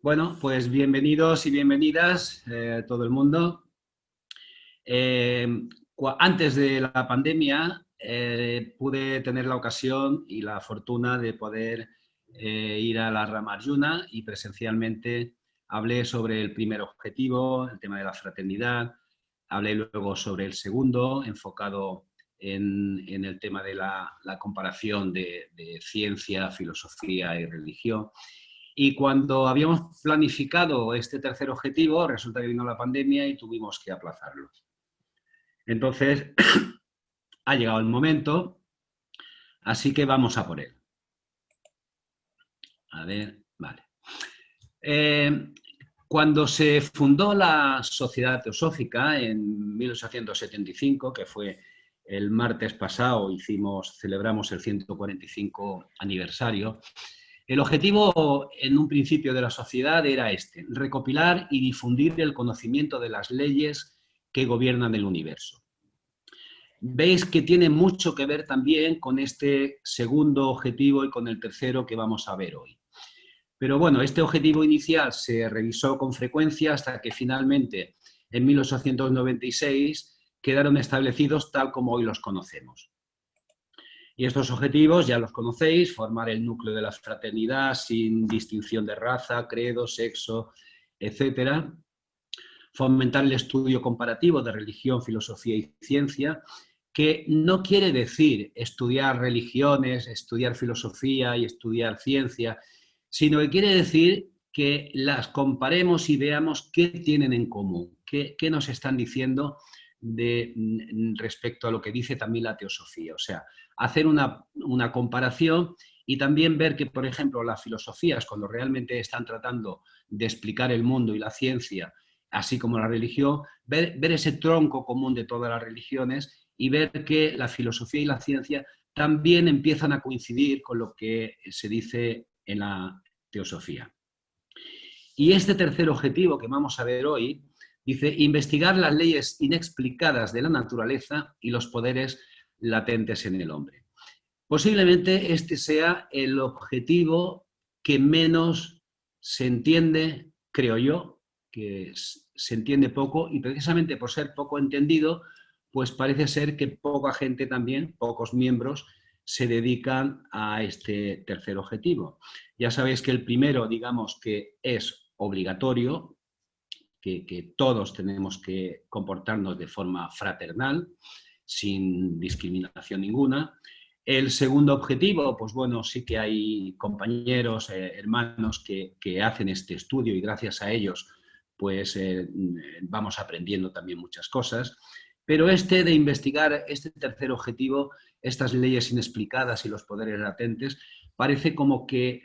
Bueno, pues bienvenidos y bienvenidas todo el mundo. Eh, Antes de la pandemia pude tener la ocasión y la fortuna de poder ir a la Ramayuna y presencialmente hablé sobre el primer objetivo, el tema de la fraternidad, hablé luego sobre el segundo, enfocado en el tema de la comparación de ciencia, filosofía y religión. Y cuando habíamos planificado este tercer objetivo, resulta que vino la pandemia y tuvimos que aplazarlo. Entonces, ha llegado el momento, así que vamos a por él. A ver, vale. Cuando se fundó la Sociedad Teosófica en 1875, que fue el martes pasado, celebramos el 145 aniversario. El objetivo en un principio de la sociedad era este: recopilar y difundir el conocimiento de las leyes que gobiernan el universo. Veis que tiene mucho que ver también con este segundo objetivo y con el tercero que vamos a ver hoy. Pero bueno, este objetivo inicial se revisó con frecuencia hasta que finalmente en 1896 quedaron establecidos tal como hoy los conocemos. Y estos objetivos ya los conocéis: formar el núcleo de la fraternidad sin distinción de raza, credo, sexo, etcétera. Fomentar el estudio comparativo de religión, filosofía y ciencia, que no quiere decir estudiar religiones, estudiar filosofía y estudiar ciencia, sino que quiere decir que las comparemos y veamos qué tienen en común, qué nos están diciendo respecto a lo que dice también la teosofía. O sea, hacer una comparación y también ver que, por ejemplo, las filosofías, cuando realmente están tratando de explicar el mundo y la ciencia, así como la religión, ver ese tronco común de todas las religiones y ver que la filosofía y la ciencia también empiezan a coincidir con lo que se dice en la teosofía. Y este tercer objetivo que vamos a ver hoy dice: investigar las leyes inexplicadas de la naturaleza y los poderes latentes en el hombre. Posiblemente este sea el objetivo que menos se entiende, creo yo, que se entiende poco, y precisamente por ser poco entendido, pues parece ser que poca gente también, pocos miembros, se dedican a este tercer objetivo. Ya sabéis que el primero, digamos que es obligatorio, que todos tenemos que comportarnos de forma fraternal, sin discriminación ninguna. El segundo objetivo, pues bueno, sí que hay compañeros, hermanos que hacen este estudio y gracias a ellos pues vamos aprendiendo también muchas cosas. Pero este de investigar, este tercer objetivo, estas leyes inexplicadas y los poderes latentes, parece como que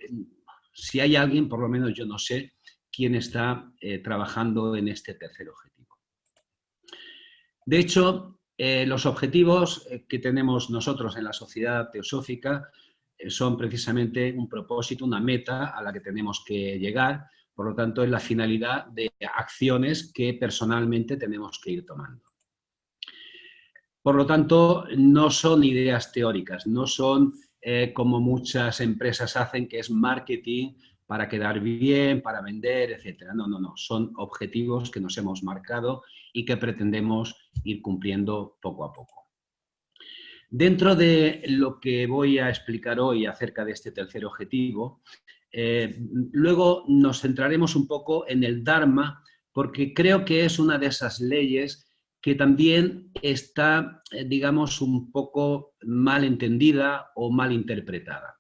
si hay alguien, por lo menos yo no sé, quién está trabajando en este tercer objetivo. De hecho, los objetivos que tenemos nosotros en la Sociedad Teosófica son precisamente un propósito, una meta a la que tenemos que llegar. Por lo tanto, es la finalidad de acciones que personalmente tenemos que ir tomando. Por lo tanto, no son ideas teóricas, no son como muchas empresas hacen, que es marketing para quedar bien, para vender, etc. No, no, no. Son objetivos que nos hemos marcado y que pretendemos ir cumpliendo poco a poco. Dentro de lo que voy a explicar hoy acerca de este tercer objetivo, luego nos centraremos un poco en el Dharma, porque creo que es una de esas leyes que también está, digamos, un poco mal entendida o mal interpretada.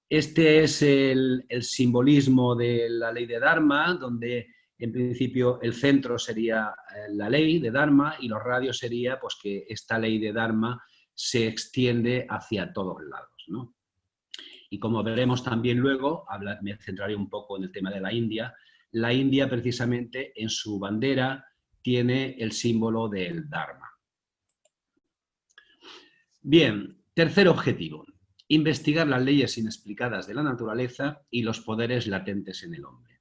Este es el simbolismo de la ley de Dharma, donde en principio el centro sería la ley de Dharma y los radios sería pues, que esta ley de Dharma se extiende hacia todos lados, ¿no? Y como veremos también luego, me centraré un poco en el tema de la India. La India precisamente en su bandera tiene el símbolo del Dharma. Bien, tercer objetivo: investigar las leyes inexplicadas de la naturaleza y los poderes latentes en el hombre.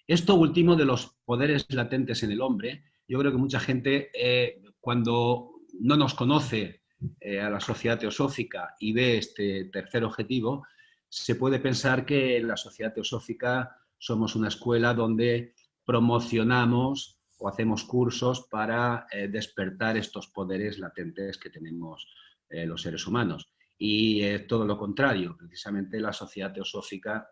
Esto último de los poderes latentes en el hombre, yo creo que mucha gente cuando no nos conoce a la Sociedad Teosófica y ve este tercer objetivo, se puede pensar que en la Sociedad Teosófica somos una escuela donde promocionamos o hacemos cursos para despertar estos poderes latentes que tenemos los seres humanos. Y todo lo contrario, precisamente la Sociedad Teosófica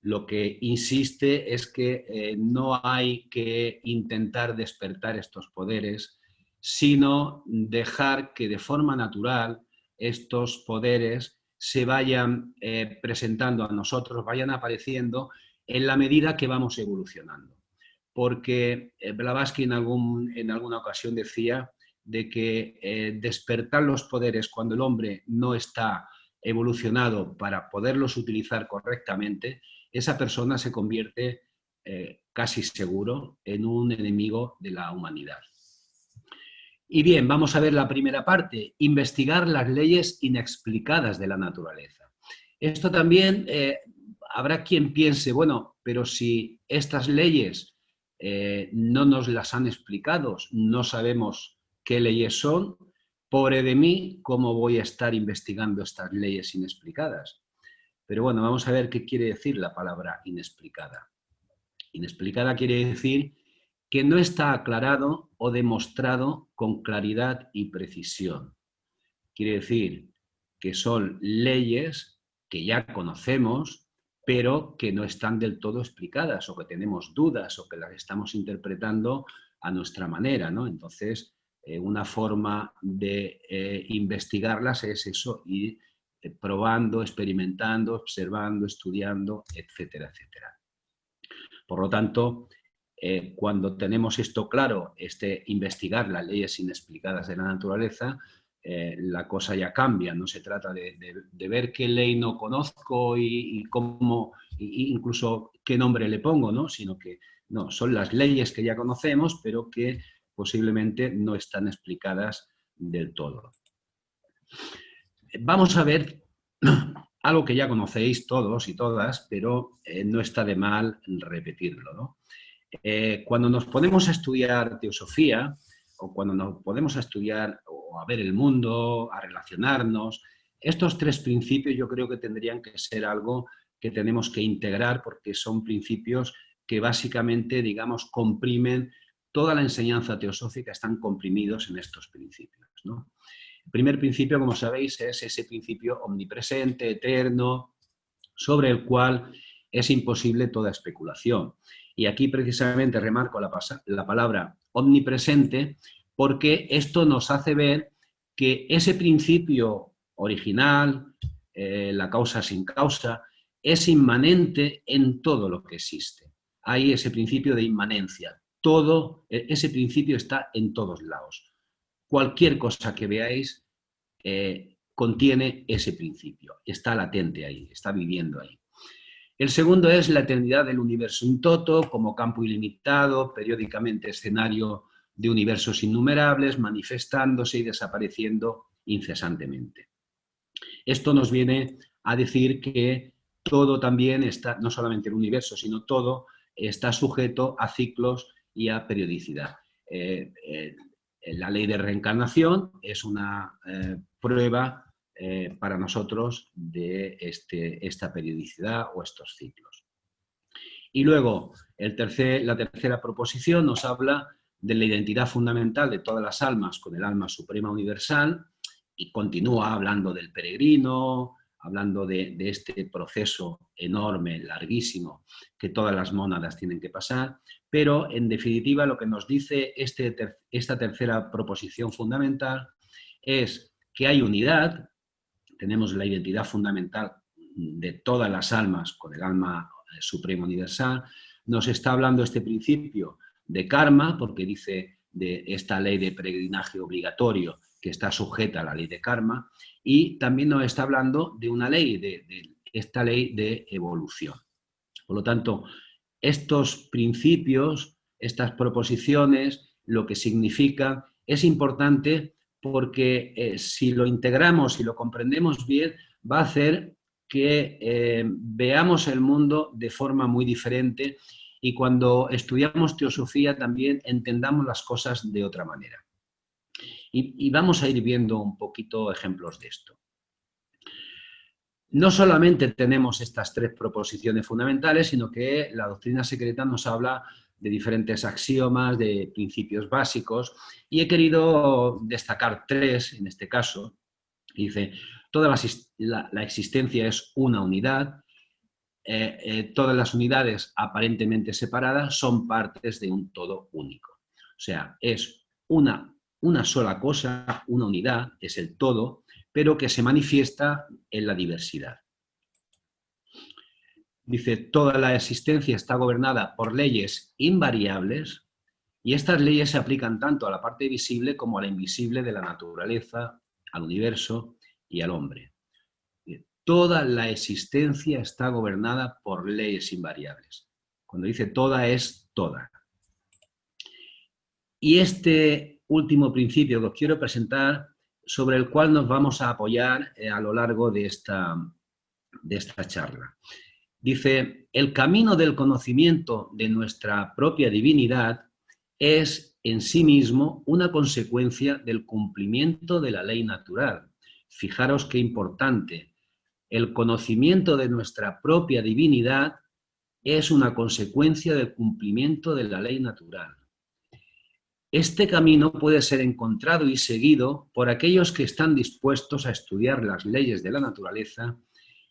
lo que insiste es que no hay que intentar despertar estos poderes, sino dejar que de forma natural estos poderes se vayan presentando a nosotros, vayan apareciendo en la medida que vamos evolucionando. Porque Blavatsky en alguna ocasión decía de que despertar los poderes cuando el hombre no está evolucionado para poderlos utilizar correctamente, esa persona se convierte casi seguro en un enemigo de la humanidad. Y bien, vamos a ver la primera parte, investigar las leyes inexplicadas de la naturaleza. Esto también habrá quien piense, bueno, pero si estas leyes no nos las han explicado, no sabemos qué leyes son, pobre de mí, ¿cómo voy a estar investigando estas leyes inexplicadas? Pero bueno, vamos a ver qué quiere decir la palabra inexplicada. Inexplicada quiere decir que no está aclarado o demostrado con claridad y precisión. Quiere decir que son leyes que ya conocemos, pero que no están del todo explicadas o que tenemos dudas o que las estamos interpretando a nuestra manera, ¿no? Entonces, una forma de investigarlas es eso, ir probando, experimentando, observando, estudiando, etcétera, etcétera. Por lo tanto, cuando tenemos esto claro, investigar las leyes inexplicadas de la naturaleza, la cosa ya cambia. No se trata de ver qué ley no conozco y cómo, incluso qué nombre le pongo, ¿no? Sino que no, son las leyes que ya conocemos, pero que posiblemente no están explicadas del todo. Vamos a ver algo que ya conocéis todos y todas, pero no está de mal repetirlo, ¿no? Cuando nos ponemos a estudiar teosofía, o cuando nos ponemos a estudiar o a ver el mundo, a relacionarnos, estos tres principios yo creo que tendrían que ser algo que tenemos que integrar porque son principios que básicamente, digamos, comprimen toda la enseñanza teosófica, están comprimidos en estos principios, ¿no? El primer principio, como sabéis, es ese principio omnipresente, eterno, sobre el cual es imposible toda especulación. Y aquí precisamente remarco la palabra omnipresente porque esto nos hace ver que ese principio original, la causa sin causa, es inmanente en todo lo que existe. Hay ese principio de inmanencia. Todo, ese principio está en todos lados. Cualquier cosa que veáis contiene ese principio, está latente ahí, está viviendo ahí. El segundo es la eternidad del universo in toto, como campo ilimitado, periódicamente escenario de universos innumerables, manifestándose y desapareciendo incesantemente. Esto nos viene a decir que todo también está, no solamente el universo, sino todo está sujeto a ciclos y a periodicidad. La ley de reencarnación es una prueba para nosotros de esta periodicidad o estos ciclos. Y luego, la tercera proposición nos habla de la identidad fundamental de todas las almas con el alma suprema universal y continúa hablando del peregrino, hablando de este proceso enorme, larguísimo, que todas las mónadas tienen que pasar, pero en definitiva lo que nos dice esta tercera proposición fundamental es que hay unidad, tenemos la identidad fundamental de todas las almas con el alma suprema universal, nos está hablando este principio de karma, porque dice de esta ley de peregrinaje obligatorio que está sujeta a la ley de karma, y también nos está hablando de una ley, de esta ley de evolución. Por lo tanto, estos principios, estas proposiciones, lo que significan, es importante porque si lo integramos y lo comprendemos bien, va a hacer que veamos el mundo de forma muy diferente y cuando estudiamos teosofía también entendamos las cosas de otra manera. Y vamos a ir viendo un poquito ejemplos de esto. No solamente tenemos estas tres proposiciones fundamentales, sino que la doctrina secreta nos habla de diferentes axiomas, de principios básicos, y he querido destacar tres en este caso. Dice, toda la existencia es una unidad, todas las unidades aparentemente separadas son partes de un todo único. O sea, es una sola cosa, una unidad, es el todo, pero que se manifiesta en la diversidad. Dice, toda la existencia está gobernada por leyes invariables y estas leyes se aplican tanto a la parte visible como a la invisible de la naturaleza, al universo y al hombre. Toda la existencia está gobernada por leyes invariables. Cuando dice toda, es toda. Y este último principio que os quiero presentar, sobre el cual nos vamos a apoyar a lo largo de esta charla. Dice, el camino del conocimiento de nuestra propia divinidad es en sí mismo una consecuencia del cumplimiento de la ley natural. Fijaros qué importante. El conocimiento de nuestra propia divinidad es una consecuencia del cumplimiento de la ley natural. Este camino puede ser encontrado y seguido por aquellos que están dispuestos a estudiar las leyes de la naturaleza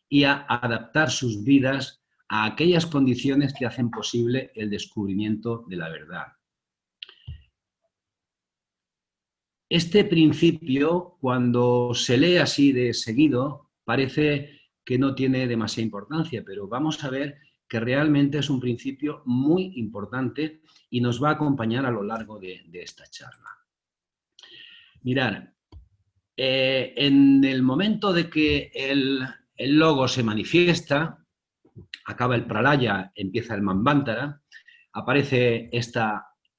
y a adaptar sus vidas a aquellas condiciones que hacen posible el descubrimiento de la verdad. Este principio, cuando se lee así de seguido, parece que no tiene demasiada importancia, pero vamos a ver que realmente es un principio muy importante y nos va a acompañar a lo largo de esta charla. Mirad, en el momento de que el logo se manifiesta, acaba el pralaya, empieza el manvantara, aparece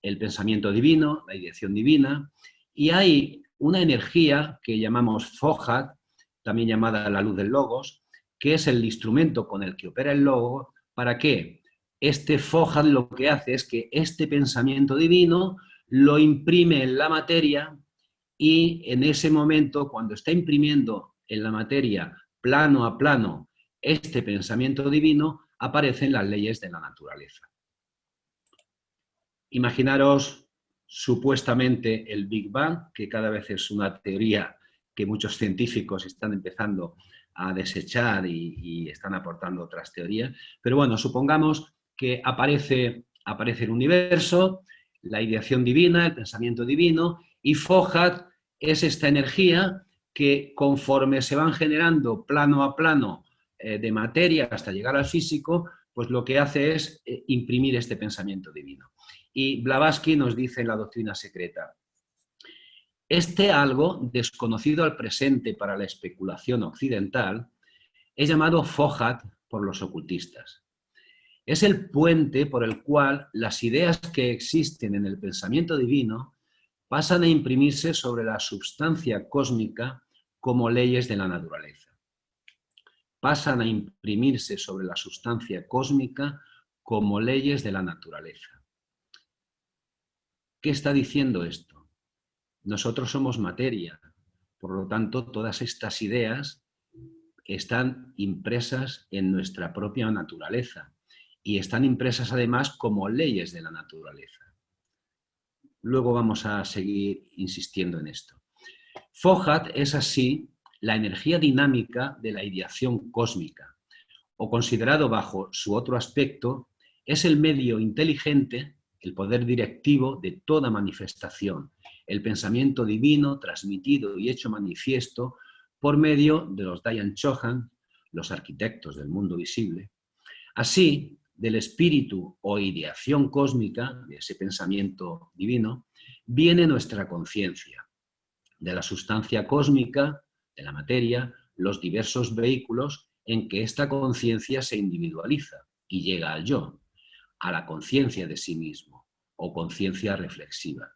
el pensamiento divino, la ideación divina, y hay una energía que llamamos Fohat, también llamada la luz del logos, que es el instrumento con el que opera el logo. ¿Para qué? Este Fohat lo que hace es que este pensamiento divino lo imprime en la materia y en ese momento, cuando está imprimiendo en la materia plano a plano este pensamiento divino, aparecen las leyes de la naturaleza. Imaginaros supuestamente el Big Bang, que cada vez es una teoría que muchos científicos están empezando a desechar y están aportando otras teorías, pero bueno, supongamos que aparece el universo, la ideación divina, el pensamiento divino, y Fohat es esta energía que conforme se van generando plano a plano de materia hasta llegar al físico, pues lo que hace es imprimir este pensamiento divino. Y Blavatsky nos dice en la doctrina secreta, este algo desconocido al presente para la especulación occidental es llamado Fohat por los ocultistas. Es el puente por el cual las ideas que existen en el pensamiento divino pasan a imprimirse sobre la substancia cósmica como leyes de la naturaleza. Pasan a imprimirse sobre la sustancia cósmica como leyes de la naturaleza. ¿Qué está diciendo esto? Nosotros somos materia, por lo tanto, todas estas ideas están impresas en nuestra propia naturaleza y están impresas además como leyes de la naturaleza. Luego vamos a seguir insistiendo en esto. Fohat es así la energía dinámica de la ideación cósmica, o considerado bajo su otro aspecto, es el medio inteligente, el poder directivo de toda manifestación, el pensamiento divino transmitido y hecho manifiesto por medio de los Dayan Chohan, los arquitectos del mundo visible. Así, del espíritu o ideación cósmica, de ese pensamiento divino, viene nuestra conciencia. De la sustancia cósmica, de la materia, los diversos vehículos en que esta conciencia se individualiza y llega al yo, a la conciencia de sí mismo o conciencia reflexiva.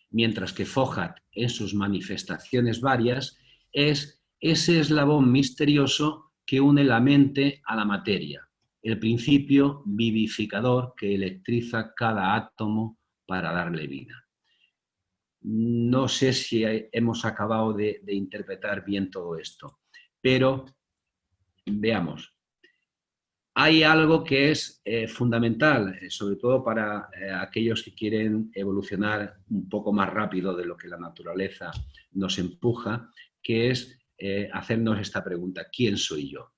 Mientras que Fohat, en sus manifestaciones varias, es ese eslabón misterioso que une la mente a la materia, el principio vivificador que electriza cada átomo para darle vida. No sé si hemos acabado de interpretar bien todo esto, pero veamos. Hay algo que es fundamental, sobre todo para aquellos que quieren evolucionar un poco más rápido de lo que la naturaleza nos empuja, que es hacernos esta pregunta: ¿quién soy yo?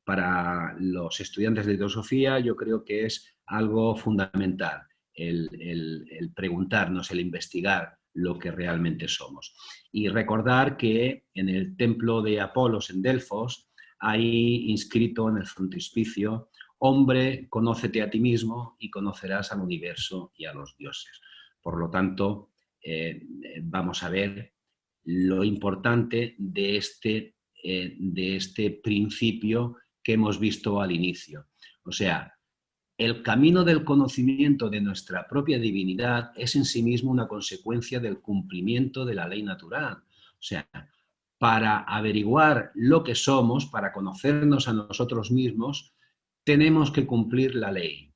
Para los estudiantes de teosofía yo creo que es algo fundamental el preguntarnos, el investigar lo que realmente somos. Y recordar que en el templo de Apolos en Delfos hay inscrito en el frontispicio: hombre, conócete a ti mismo y conocerás al universo y a los dioses. Por lo tanto, vamos a ver lo importante de este principio que hemos visto al inicio. O sea, el camino del conocimiento de nuestra propia divinidad es en sí mismo una consecuencia del cumplimiento de la ley natural. O sea, para averiguar lo que somos, para conocernos a nosotros mismos, tenemos que cumplir la ley.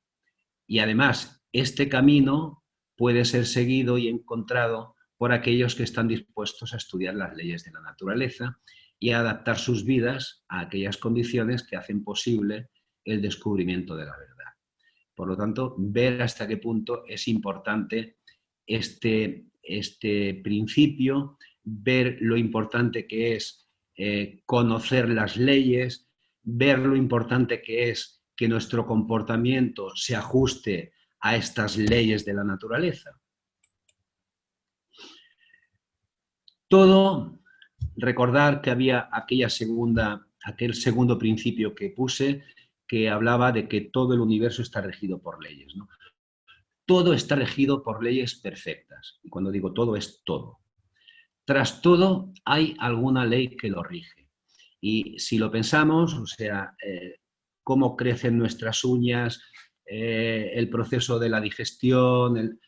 Y además, este camino puede ser seguido y encontrado por aquellos que están dispuestos a estudiar las leyes de la naturaleza y a adaptar sus vidas a aquellas condiciones que hacen posible el descubrimiento de la verdad. Por lo tanto, ver hasta qué punto es importante este principio, ver lo importante que es conocer las leyes, ver lo importante que es que nuestro comportamiento se ajuste a estas leyes de la naturaleza. Todo, recordar que había aquel segundo principio que puse, que hablaba de que todo el universo está regido por leyes, ¿no? Todo está regido por leyes perfectas. Y cuando digo todo, es todo. Tras todo, hay alguna ley que lo rige. Y si lo pensamos, o sea, cómo crecen nuestras uñas, el proceso de la digestión,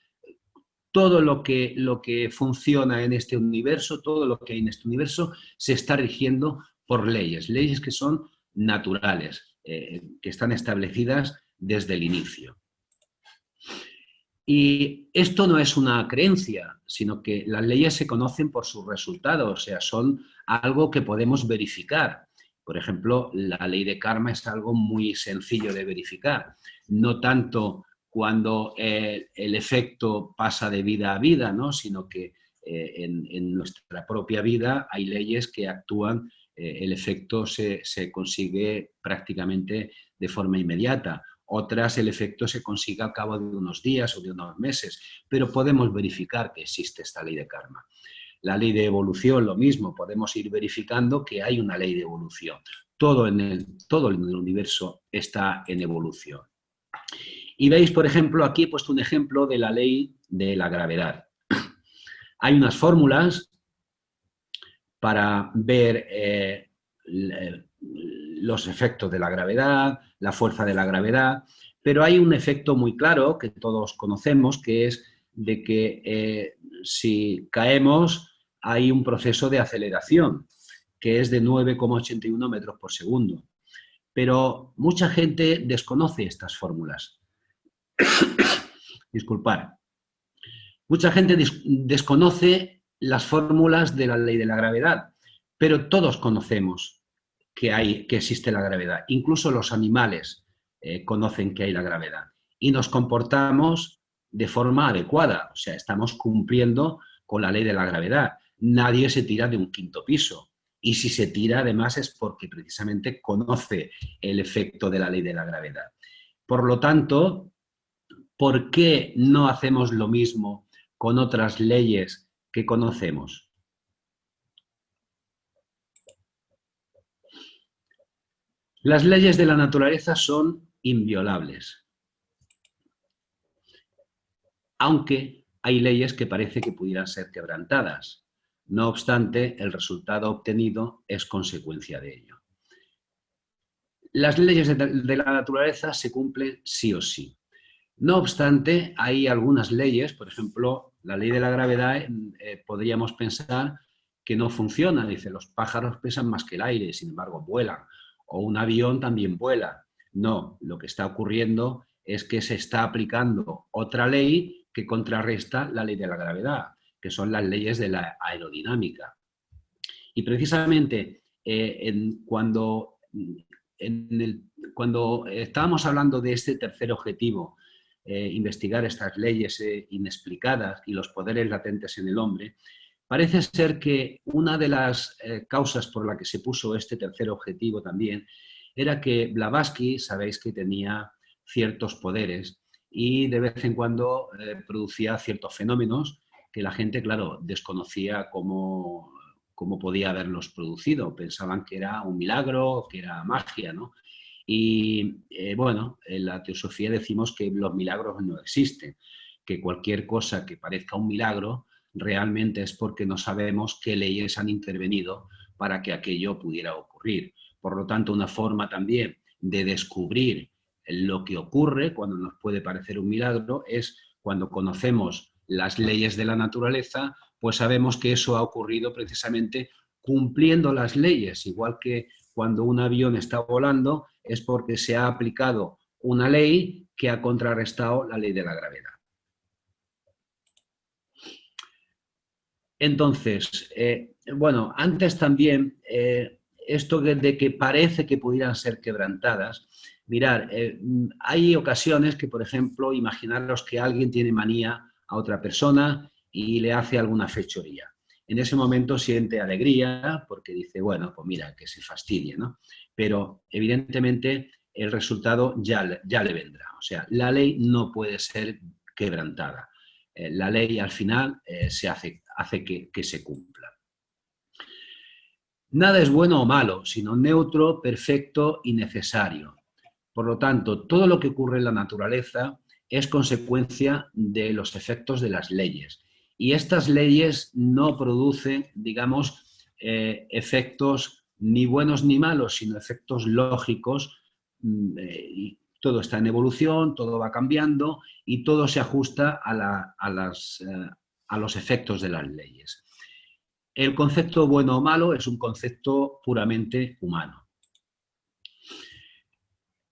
todo lo que funciona en este universo, todo lo que hay en este universo, se está rigiendo por leyes, leyes que son naturales, que están establecidas desde el inicio. Y esto no es una creencia, sino que las leyes se conocen por sus resultados, o sea, son algo que podemos verificar. Por ejemplo, la ley de karma es algo muy sencillo de verificar, no tanto cuando el efecto pasa de vida a vida, ¿no? Sino que en nuestra propia vida hay leyes que actúan, el efecto se consigue prácticamente de forma inmediata. Otras el efecto se consigue al cabo de unos días o de unos meses, pero podemos verificar que existe esta ley de karma. La ley de evolución, lo mismo, podemos ir verificando que hay una ley de evolución. Todo en el universo está en evolución. Y veis, por ejemplo, aquí he puesto un ejemplo de la ley de la gravedad. Hay unas fórmulas para ver los efectos de la gravedad, la fuerza de la gravedad, pero hay un efecto muy claro que todos conocemos, que es de que si caemos hay un proceso de aceleración, que es de 9,81 metros por segundo. Pero mucha gente desconoce estas fórmulas. Disculpad. Mucha gente desconoce las fórmulas de la ley de la gravedad, pero todos conocemos que existe la gravedad. Incluso los animales conocen que hay la gravedad y nos comportamos de forma adecuada, o sea, estamos cumpliendo con la ley de la gravedad. Nadie se tira de un quinto piso y si se tira además es porque precisamente conoce el efecto de la ley de la gravedad. Por lo tanto, ¿por qué no hacemos lo mismo con otras leyes que conocemos? Las leyes de la naturaleza son inviolables, aunque hay leyes que parece que pudieran ser quebrantadas. No obstante, el resultado obtenido es consecuencia de ello. Las leyes de la naturaleza se cumplen sí o sí. No obstante, hay algunas leyes, por ejemplo, la ley de la gravedad, podríamos pensar que no funciona. Dice, los pájaros pesan más que el aire, sin embargo, vuelan. O un avión también vuela. No, lo que está ocurriendo es que se está aplicando otra ley que contrarresta la ley de la gravedad, que son las leyes de la aerodinámica. Y precisamente cuando estábamos hablando de este tercer objetivo, investigar estas leyes inexplicadas y los poderes latentes en el hombre, parece ser que una de las causas por la que se puso este tercer objetivo también era que Blavatsky, sabéis que tenía ciertos poderes y de vez en cuando producía ciertos fenómenos que la gente, claro, desconocía cómo podía haberlos producido. Pensaban que era un milagro, que era magia, ¿no? Y bueno, en la teosofía decimos que los milagros no existen, que cualquier cosa que parezca un milagro realmente es porque no sabemos qué leyes han intervenido para que aquello pudiera ocurrir. Por lo tanto, una forma también de descubrir lo que ocurre cuando nos puede parecer un milagro es cuando conocemos las leyes de la naturaleza, pues sabemos que eso ha ocurrido precisamente cumpliendo las leyes, igual que cuando un avión está volando es porque se ha aplicado una ley que ha contrarrestado la ley de la gravedad. Entonces, bueno, antes también, esto de que parece que pudieran ser quebrantadas, mirad, hay ocasiones que, por ejemplo, imaginaros que alguien tiene manía a otra persona y le hace alguna fechoría. En ese momento siente alegría porque dice, bueno, pues mira, que se fastidie, ¿no? Pero evidentemente el resultado ya le vendrá. O sea, la ley no puede ser quebrantada. La ley al final se hace que se cumpla. Nada es bueno o malo, sino neutro, perfecto y necesario. Por lo tanto, todo lo que ocurre en la naturaleza es consecuencia de los efectos de las leyes. Y estas leyes no producen, digamos, efectos ni buenos ni malos, sino efectos lógicos. Y todo está en evolución, todo va cambiando y todo se ajusta a los efectos de las leyes. El concepto bueno o malo es un concepto puramente humano.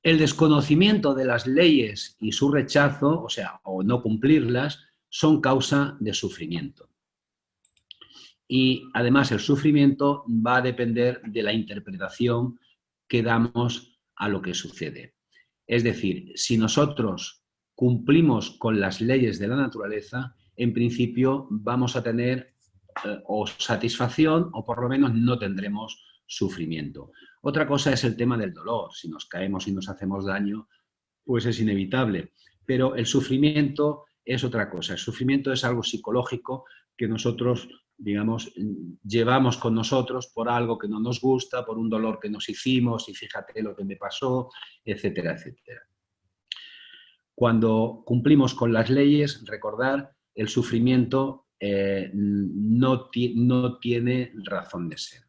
El desconocimiento de las leyes y su rechazo, o sea, o no cumplirlas, son causa de sufrimiento. Y además el sufrimiento va a depender de la interpretación que damos a lo que sucede. Es decir, si nosotros cumplimos con las leyes de la naturaleza, en principio vamos a tener o satisfacción o por lo menos no tendremos sufrimiento. Otra cosa es el tema del dolor. Si nos caemos y nos hacemos daño, pues es inevitable. Pero el sufrimiento es otra cosa. El sufrimiento es algo psicológico que nosotros, digamos, llevamos con nosotros por algo que no nos gusta, por un dolor que nos hicimos y fíjate lo que me pasó, etcétera, etcétera. Cuando cumplimos con las leyes, recordar, el sufrimiento no tiene razón de ser.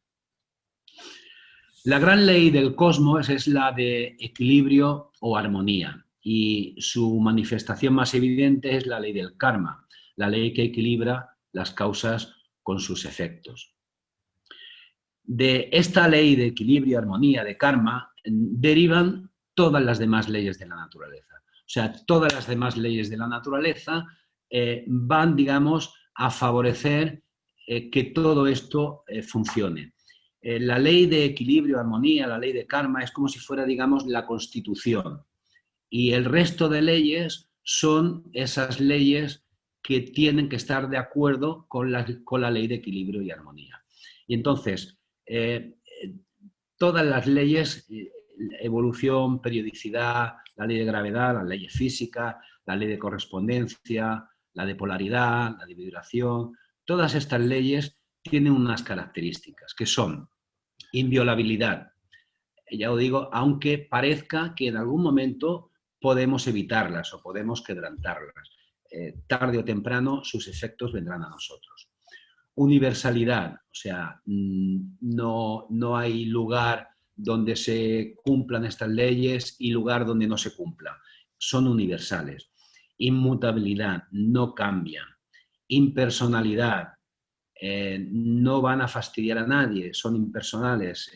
La gran ley del cosmos es la de equilibrio o armonía y su manifestación más evidente es la ley del karma, la ley que equilibra las causas con sus efectos. De esta ley de equilibrio, armonía, de karma, derivan todas las demás leyes de la naturaleza. O sea, todas las demás leyes de la naturaleza van, digamos, a favorecer que todo esto funcione. La ley de equilibrio, armonía, la ley de karma es como si fuera, digamos, la Constitución. Y el resto de leyes son esas leyes que tienen que estar de acuerdo con la ley de equilibrio y armonía. Y entonces, todas las leyes, evolución, periodicidad, la ley de gravedad, la ley física, la ley de correspondencia, la de polaridad, la de vibración, todas estas leyes tienen unas características que son inviolabilidad. Ya os digo, aunque parezca que en algún momento podemos evitarlas o podemos quebrantarlas. Tarde o temprano sus efectos vendrán a nosotros. Universalidad, o sea, no hay lugar donde se cumplan estas leyes y lugar donde no se cumplan. Son universales. Inmutabilidad, no cambian. Impersonalidad, no van a fastidiar a nadie, son impersonales.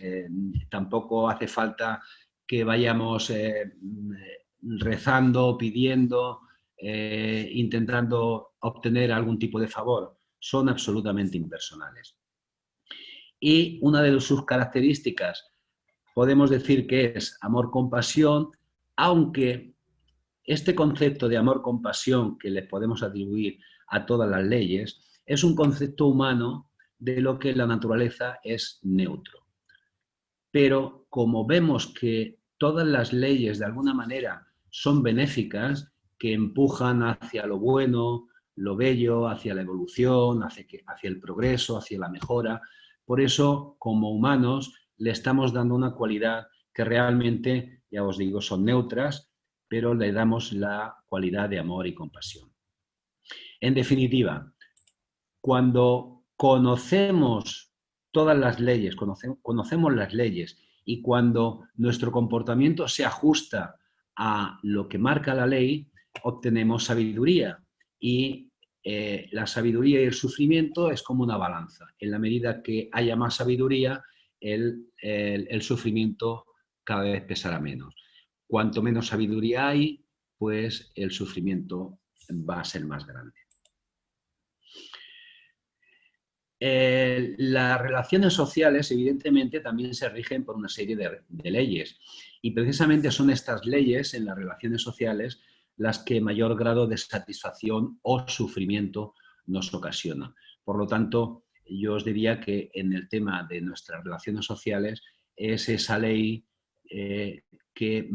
Tampoco hace falta que vayamos rezando, pidiendo, intentando obtener algún tipo de favor. Son absolutamente impersonales. Y una de sus características podemos decir que es amor-compasión, aunque este concepto de amor-compasión que le podemos atribuir a todas las leyes es un concepto humano de lo que la naturaleza es neutro. Pero como vemos que todas las leyes de alguna manera son benéficas, que empujan hacia lo bueno, lo bello, hacia la evolución, hacia el progreso, hacia la mejora, por eso como humanos le estamos dando una cualidad que realmente, ya os digo, son neutras, pero le damos la cualidad de amor y compasión. En definitiva, cuando conocemos todas las leyes, conocemos las leyes, y cuando nuestro comportamiento se ajusta a lo que marca la ley, obtenemos sabiduría. Y la sabiduría y el sufrimiento es como una balanza. En la medida que haya más sabiduría, el sufrimiento cada vez pesará menos. Cuanto menos sabiduría hay, pues el sufrimiento va a ser más grande. Las relaciones sociales, evidentemente, también se rigen por una serie de leyes. Y precisamente son estas leyes en las relaciones sociales las que mayor grado de satisfacción o sufrimiento nos ocasionan. Por lo tanto, yo os diría que en el tema de nuestras relaciones sociales es esa ley que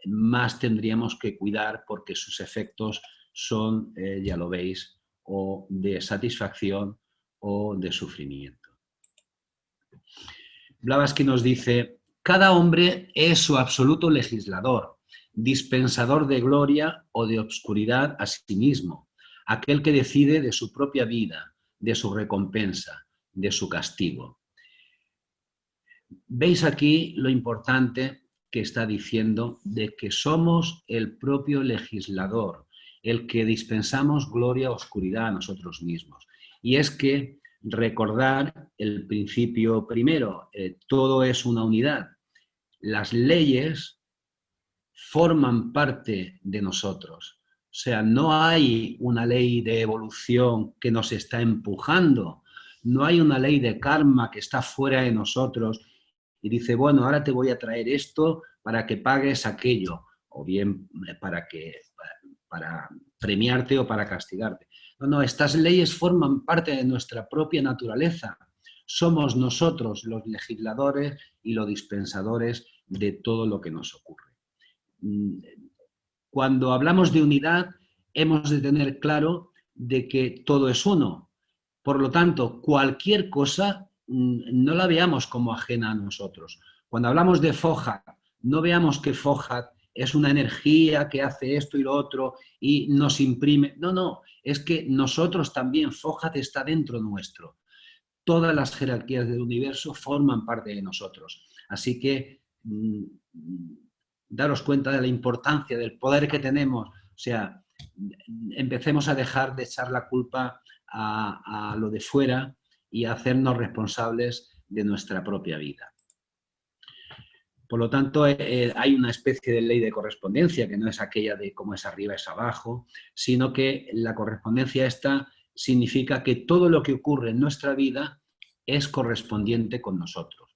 más tendríamos que cuidar, porque sus efectos son, ya lo veis, o de satisfacción o de sufrimiento. Blavatsky nos dice: cada hombre es su absoluto legislador, dispensador de gloria o de obscuridad a sí mismo, aquel que decide de su propia vida, de su recompensa, de su castigo. Veis aquí lo importante que está diciendo de que somos el propio legislador, el que dispensamos gloria o oscuridad a nosotros mismos. Y es que recordar el principio primero, todo es una unidad. Las leyes forman parte de nosotros. O sea, no hay una ley de evolución que nos está empujando, no hay una ley de karma que está fuera de nosotros y dice, bueno, ahora te voy a traer esto para que pagues aquello, o bien para premiarte o para castigarte. No, no, estas leyes forman parte de nuestra propia naturaleza. Somos nosotros los legisladores y los dispensadores de todo lo que nos ocurre. Cuando hablamos de unidad, hemos de tener claro de que todo es uno. Por lo tanto, cualquier cosa no la veamos como ajena a nosotros. Cuando hablamos de Fohat, no veamos que Fohat es una energía que hace esto y lo otro y nos imprime. No, no, es que nosotros también, Fohat está dentro nuestro. Todas las jerarquías del universo forman parte de nosotros. Así que daros cuenta de la importancia del poder que tenemos. O sea, empecemos a dejar de echar la culpa a lo de fuera y a hacernos responsables de nuestra propia vida. Por lo tanto, hay una especie de ley de correspondencia, que no es aquella de cómo es arriba es abajo, sino que la correspondencia esta significa que todo lo que ocurre en nuestra vida es correspondiente con nosotros.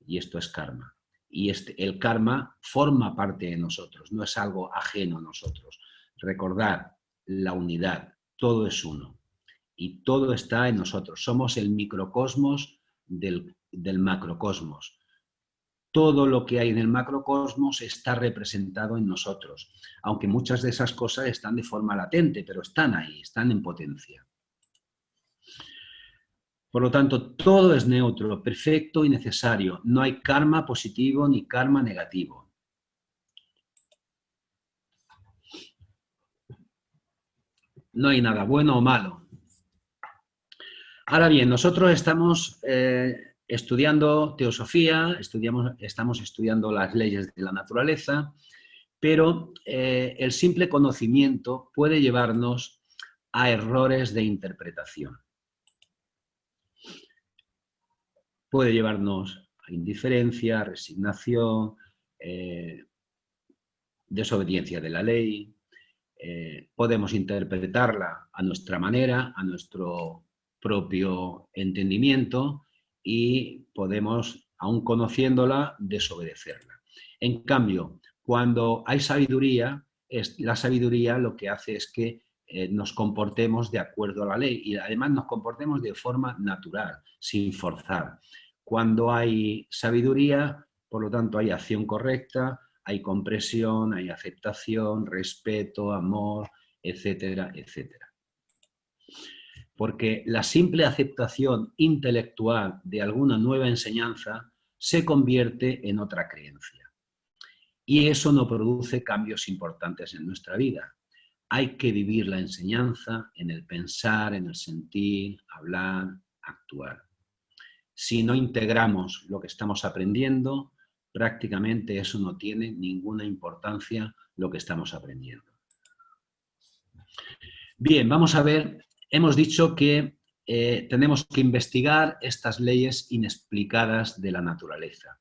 Y esto es karma. Y el karma forma parte de nosotros, no es algo ajeno a nosotros. Recordad la unidad, todo es uno. Y todo está en nosotros. Somos el microcosmos del macrocosmos. Todo lo que hay en el macrocosmos está representado en nosotros, aunque muchas de esas cosas están de forma latente, pero están ahí, están en potencia. Por lo tanto, todo es neutro, perfecto y necesario. No hay karma positivo ni karma negativo. No hay nada bueno o malo. Ahora bien, nosotros estamos estudiando teosofía, estamos estudiando las leyes de la naturaleza, pero el simple conocimiento puede llevarnos a errores de interpretación. Puede llevarnos a indiferencia, resignación, desobediencia de la ley. Podemos interpretarla a nuestra manera, a nuestro propio entendimiento, y podemos, aun conociéndola, desobedecerla. En cambio, cuando hay sabiduría, la sabiduría lo que hace es que nos comportemos de acuerdo a la ley y además nos comportemos de forma natural, sin forzar. Cuando hay sabiduría, por lo tanto, hay acción correcta, hay comprensión, hay aceptación, respeto, amor, etcétera, etcétera. Porque la simple aceptación intelectual de alguna nueva enseñanza se convierte en otra creencia. Y eso no produce cambios importantes en nuestra vida. Hay que vivir la enseñanza en el pensar, en el sentir, hablar, actuar. Si no integramos lo que estamos aprendiendo, prácticamente eso no tiene ninguna importancia lo que estamos aprendiendo. Bien, vamos a ver, hemos dicho que tenemos que investigar estas leyes inexplicadas de la naturaleza.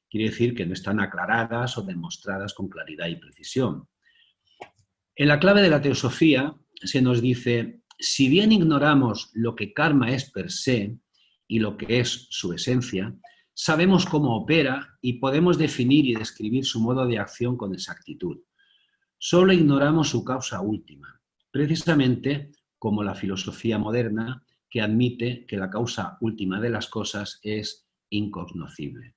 Quiere decir que no están aclaradas o demostradas con claridad y precisión. En la clave de la teosofía se nos dice, si bien ignoramos lo que karma es per se y lo que es su esencia, sabemos cómo opera y podemos definir y describir su modo de acción con exactitud. Solo ignoramos su causa última, precisamente como la filosofía moderna que admite que la causa última de las cosas es incognoscible.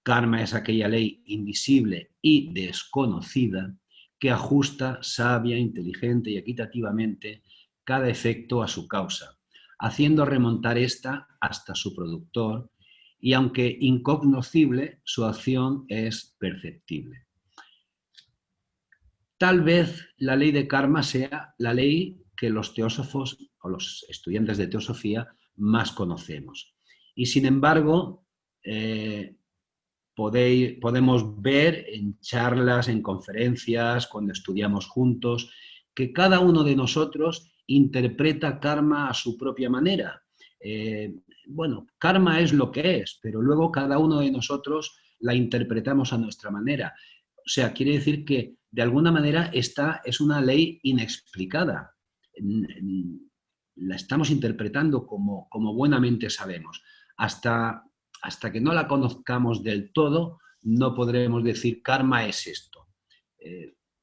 Karma es aquella ley invisible y desconocida que ajusta sabia, inteligente y equitativamente cada efecto a su causa, haciendo remontar ésta hasta su productor y, aunque incognoscible, su acción es perceptible. Tal vez la ley de karma sea la ley que los teósofos o los estudiantes de teosofía más conocemos. Y sin embargo, podemos ver en charlas, en conferencias, cuando estudiamos juntos, que cada uno de nosotros interpreta karma a su propia manera. Bueno, karma es lo que es, pero luego cada uno de nosotros la interpretamos a nuestra manera. O sea, quiere decir que de alguna manera esta es una ley inexplicada. La estamos interpretando como buenamente sabemos. Hasta que no la conozcamos del todo, no podremos decir karma es esto.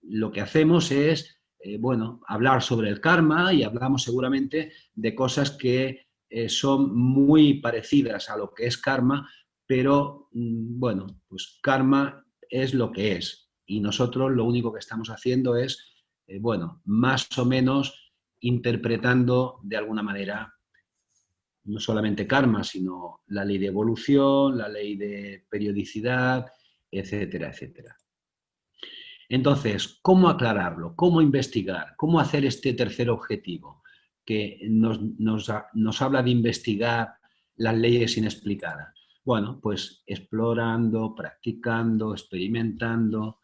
Lo que hacemos es, bueno, hablar sobre el karma y hablamos seguramente de cosas que son muy parecidas a lo que es karma, pero bueno, pues karma es lo que es y nosotros lo único que estamos haciendo es, bueno, más o menos interpretando de alguna manera no solamente karma, sino la ley de evolución, la ley de periodicidad, etcétera, etcétera. Entonces, ¿cómo aclararlo? ¿Cómo investigar? ¿Cómo hacer este tercer objetivo? Que nos habla de investigar las leyes inexplicadas. Bueno, pues explorando, practicando, experimentando,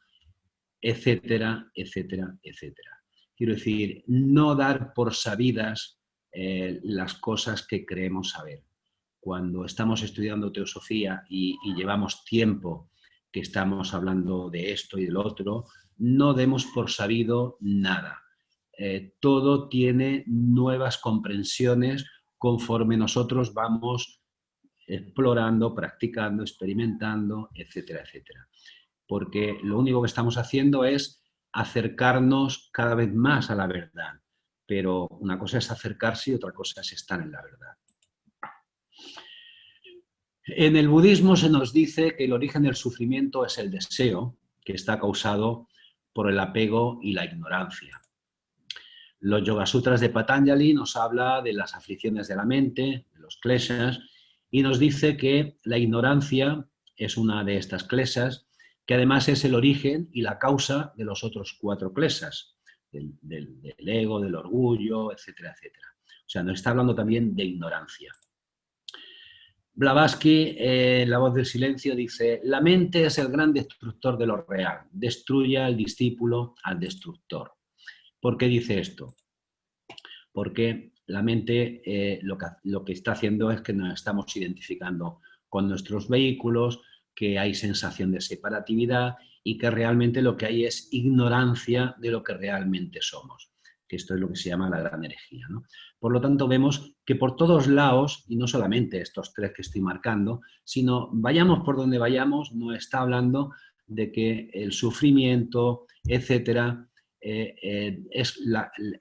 etcétera, etcétera, etcétera. Quiero decir, no dar por sabidas las cosas que creemos saber. Cuando estamos estudiando teosofía y llevamos tiempo que estamos hablando de esto y del otro, no demos por sabido nada. Todo tiene nuevas comprensiones conforme nosotros vamos explorando, practicando, experimentando, etcétera, etcétera. Porque lo único que estamos haciendo es acercarnos cada vez más a la verdad. Pero una cosa es acercarse y otra cosa es estar en la verdad. En el budismo se nos dice que el origen del sufrimiento es el deseo, que está causado por el apego y la ignorancia. Los Yogasutras de Patanjali nos habla de las aflicciones de la mente, de los kleshas, y nos dice que la ignorancia es una de estas kleshas, que además es el origen y la causa de los otros 4 kleshas, del ego, del orgullo, etcétera, etcétera. O sea, nos está hablando también de ignorancia. Blavatsky, en La voz del silencio, dice: la mente es el gran destructor de lo real, destruye al discípulo al destructor. ¿Por qué dice esto? Porque la mente lo que está haciendo es que nos estamos identificando con nuestros vehículos, que hay sensación de separatividad y que realmente lo que hay es ignorancia de lo que realmente somos. que esto es lo que se llama la gran herejía, ¿no? Por lo tanto, vemos que por todos lados, y no solamente estos tres que estoy marcando, sino vayamos por donde vayamos, nos está hablando de que el sufrimiento, etcétera,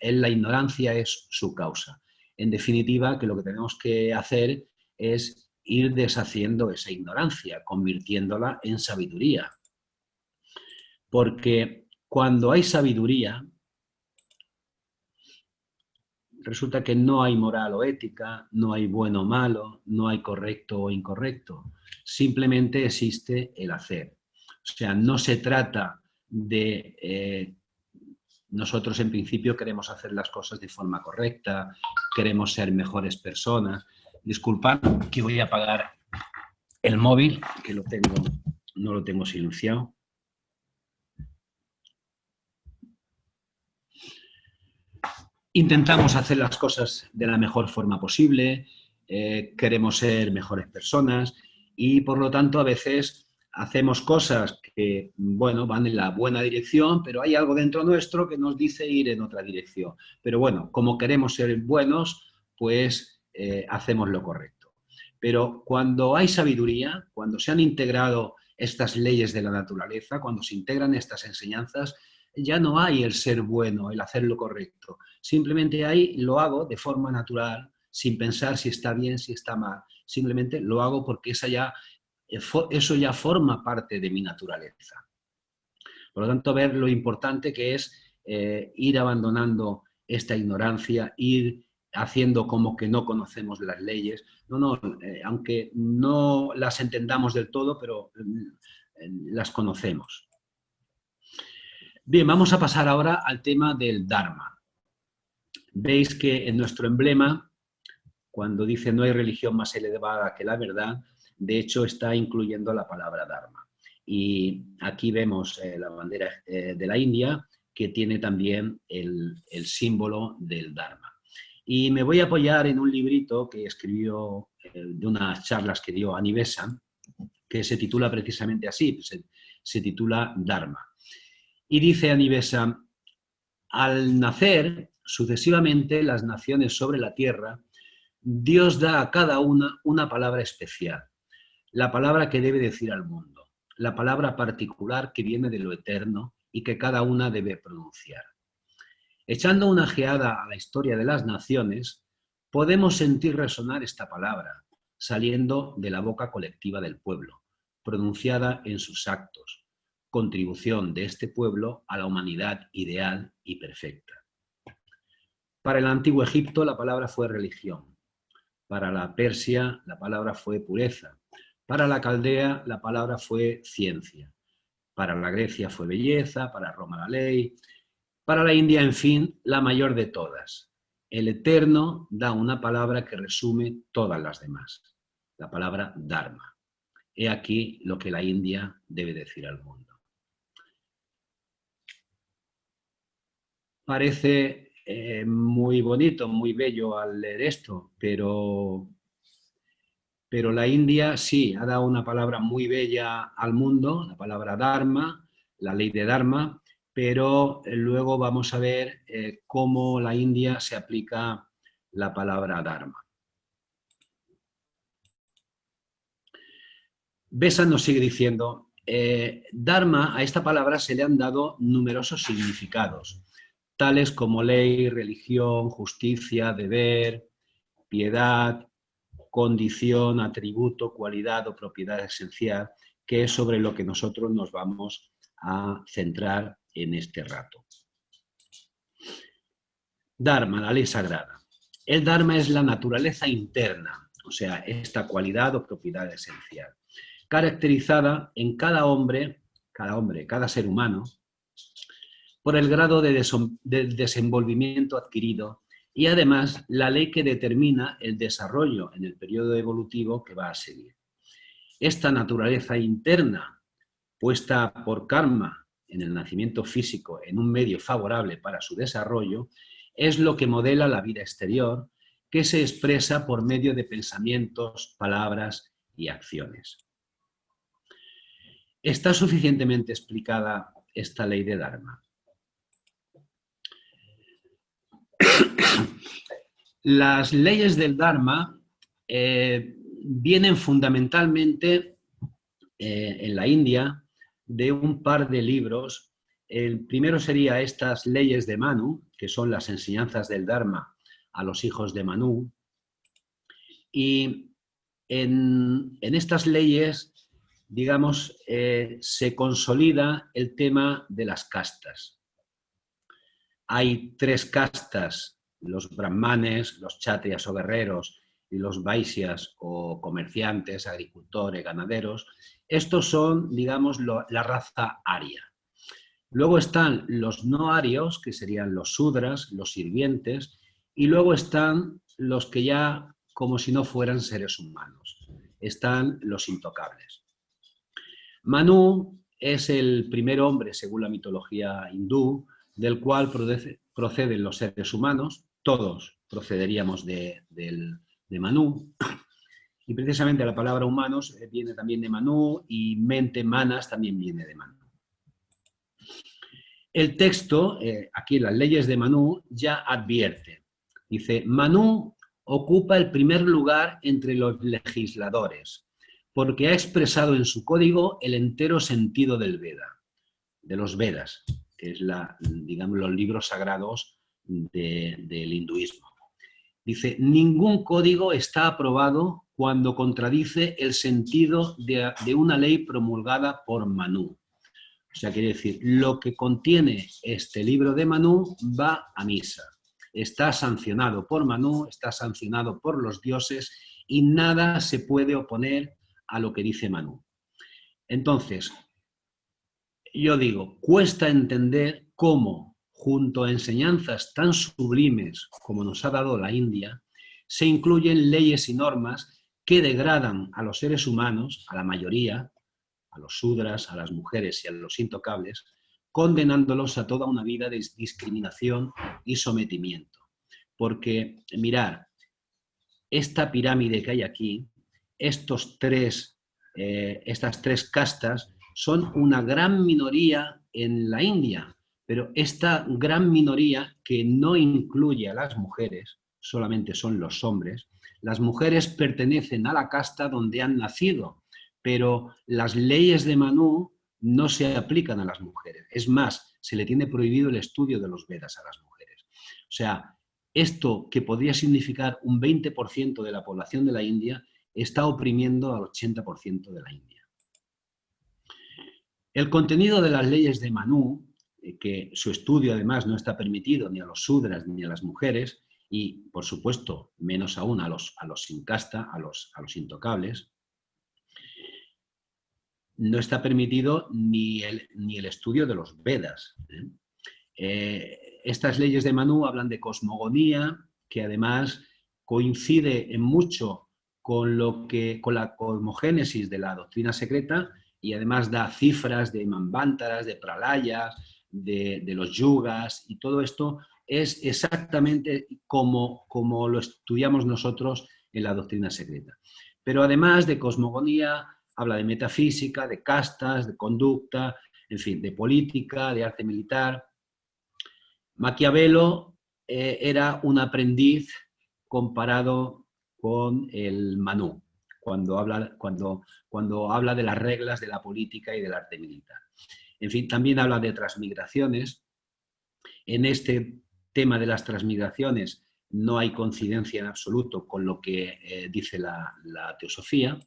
la ignorancia es su causa. En definitiva, que lo que tenemos que hacer es ir deshaciendo esa ignorancia, convirtiéndola en sabiduría. Porque cuando hay sabiduría, resulta que no hay moral o ética, no hay bueno o malo, no hay correcto o incorrecto. Simplemente existe el hacer. O sea, no se trata de... nosotros en principio queremos hacer las cosas de forma correcta, queremos ser mejores personas. Disculpad que voy a apagar el móvil, que no lo tengo silenciado. Intentamos hacer las cosas de la mejor forma posible, queremos ser mejores personas y por lo tanto a veces hacemos cosas que, bueno, van en la buena dirección, pero hay algo dentro nuestro que nos dice ir en otra dirección. Pero bueno, como queremos ser buenos, pues hacemos lo correcto. Pero cuando hay sabiduría, cuando se han integrado estas leyes de la naturaleza, cuando se integran estas enseñanzas, ya no hay el ser bueno, el hacer lo correcto. Simplemente ahí lo hago de forma natural, sin pensar si está bien, si está mal. Simplemente lo hago porque eso ya forma parte de mi naturaleza. Por lo tanto, ver lo importante que es ir abandonando esta ignorancia, ir haciendo como que no conocemos las leyes. Aunque no las entendamos del todo, pero las conocemos. Bien, vamos a pasar ahora al tema del Dharma. Veis que en nuestro emblema, cuando dice no hay religión más elevada que la verdad, de hecho está incluyendo la palabra Dharma. Y aquí vemos la bandera de la India, que tiene también el símbolo del Dharma. Y me voy a apoyar en un librito que escribió de unas charlas que dio Annie Besant, que se titula precisamente así, se titula Dharma. Y dice Annie Besant, al nacer sucesivamente las naciones sobre la tierra, Dios da a cada una palabra especial, la palabra que debe decir al mundo, la palabra particular que viene de lo eterno y que cada una debe pronunciar. Echando una ojeada a la historia de las naciones, podemos sentir resonar esta palabra, saliendo de la boca colectiva del pueblo, pronunciada en sus actos, contribución de este pueblo a la humanidad ideal y perfecta. Para el antiguo Egipto la palabra fue religión, para la Persia la palabra fue pureza, para la Caldea la palabra fue ciencia, para la Grecia fue belleza, para Roma la ley, para la India, en fin, la mayor de todas. El Eterno da una palabra que resume todas las demás, la palabra Dharma. He aquí lo que la India debe decir al mundo. Parece muy bonito, muy bello al leer esto, pero la India sí ha dado una palabra muy bella al mundo, la palabra Dharma, la ley de Dharma, pero luego vamos a ver cómo la India se aplica la palabra Dharma. Besant nos sigue diciendo, Dharma, a esta palabra se le han dado numerosos significados, tales como ley, religión, justicia, deber, piedad, condición, atributo, cualidad o propiedad esencial, que es sobre lo que nosotros nos vamos a centrar en este rato. Dharma, la ley sagrada. El Dharma es la naturaleza interna, o sea, esta cualidad o propiedad esencial, caracterizada en cada ser humano, por el grado de desenvolvimiento adquirido y además la ley que determina el desarrollo en el periodo evolutivo que va a seguir. Esta naturaleza interna, puesta por karma en el nacimiento físico en un medio favorable para su desarrollo, es lo que modela la vida exterior, que se expresa por medio de pensamientos, palabras y acciones. ¿Está suficientemente explicada esta ley de Dharma? Las leyes del Dharma vienen fundamentalmente en la India de un par de libros. El primero sería estas leyes de Manu, que son las enseñanzas del Dharma a los hijos de Manu. Y en estas leyes, digamos, se consolida el tema de las castas. Hay 3 castas, los brahmanes, los kshatriyas o guerreros y los vaisyas o comerciantes, agricultores, ganaderos. Estos son, digamos, la raza aria. Luego están los no arios, que serían los sudras, los sirvientes, y luego están los que ya, como si no fueran seres humanos, están los intocables. Manu es el primer hombre, según la mitología hindú, del cual proceden los seres humanos. Todos procederíamos de Manu. Y precisamente la palabra humanos viene también de Manu, y mente, manas, también viene de Manu. El texto, aquí en las leyes de Manu, ya advierte. Dice, Manu ocupa el primer lugar entre los legisladores, porque ha expresado en su código el entero sentido del Veda, de los Vedas, que es digamos, los libros sagrados del hinduismo. Dice, ningún código está aprobado cuando contradice el sentido de una ley promulgada por Manu. O sea, quiere decir, lo que contiene este libro de Manu va a misa. Está sancionado por Manu, está sancionado por los dioses y nada se puede oponer a lo que dice Manu. Entonces, yo digo, cuesta entender cómo, junto a enseñanzas tan sublimes como nos ha dado la India, se incluyen leyes y normas que degradan a los seres humanos, a la mayoría, a los sudras, a las mujeres y a los intocables, condenándolos a toda una vida de discriminación y sometimiento. Porque, mirad, esta pirámide que hay aquí, estas 3 castas, son una gran minoría en la India, pero esta gran minoría, que no incluye a las mujeres, solamente son los hombres, las mujeres pertenecen a la casta donde han nacido, pero las leyes de Manu no se aplican a las mujeres. Es más, se le tiene prohibido el estudio de los Vedas a las mujeres. O sea, esto, que podría significar un 20% de la población de la India, está oprimiendo al 80% de la India. El contenido de las leyes de Manu, que su estudio además no está permitido ni a los sudras ni a las mujeres, y por supuesto menos aún a los sin casta, a los intocables, no está permitido ni el estudio de los Vedas. Estas leyes de Manu hablan de cosmogonía, que además coincide en mucho con la cosmogénesis de la doctrina secreta, y además da cifras de manvántaras, de pralayas, de los yugas, y todo esto es exactamente como lo estudiamos nosotros en la doctrina secreta. Pero además de cosmogonía, habla de metafísica, de castas, de conducta, en fin, de política, de arte militar. Maquiavelo era un aprendiz comparado con el Manu, cuando habla de las reglas de la política y del arte militar. En fin, también habla de transmigraciones. En este tema de las transmigraciones no hay coincidencia en absoluto con lo que dice la teosofía.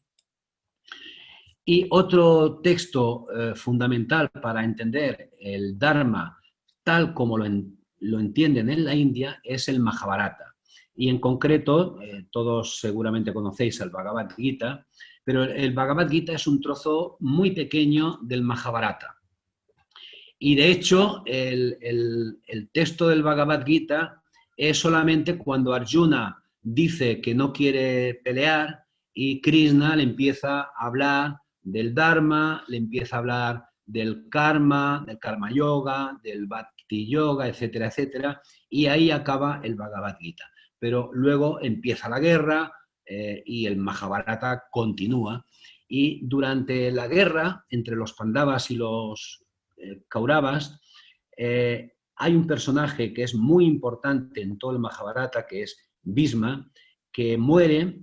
Y otro texto fundamental para entender el Dharma tal como lo entienden en la India es el Mahabharata. Y en concreto, todos seguramente conocéis el Bhagavad Gita, pero el Bhagavad Gita es un trozo muy pequeño del Mahabharata. Y de hecho, el texto del Bhagavad Gita es solamente cuando Arjuna dice que no quiere pelear y Krishna le empieza a hablar del Dharma, le empieza a hablar del karma yoga, del bhakti yoga, etcétera, etcétera, y ahí acaba el Bhagavad Gita. Pero luego empieza la guerra y el Mahabharata continúa, y durante la guerra entre los Pandavas y los Kauravas, hay un personaje que es muy importante en todo el Mahabharata, que es Bhisma, que muere,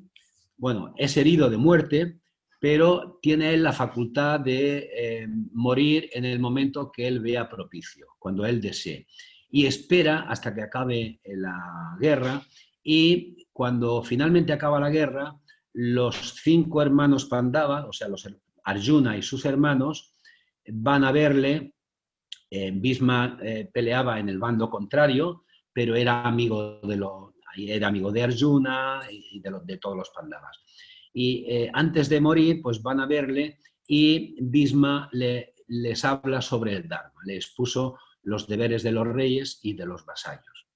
bueno, es herido de muerte, pero tiene él la facultad de morir en el momento que él vea propicio, cuando él desee. Y espera hasta que acabe la guerra, y cuando finalmente acaba la guerra, los 5 hermanos Pandava, o sea, los Arjuna y sus hermanos, van a verle. Bhisma peleaba en el bando contrario, pero era amigo de Arjuna y de todos los Pandavas. Y antes de morir, pues van a verle, y Bhisma les habla sobre el Dharma, les puso los deberes de los reyes y de los vasallos.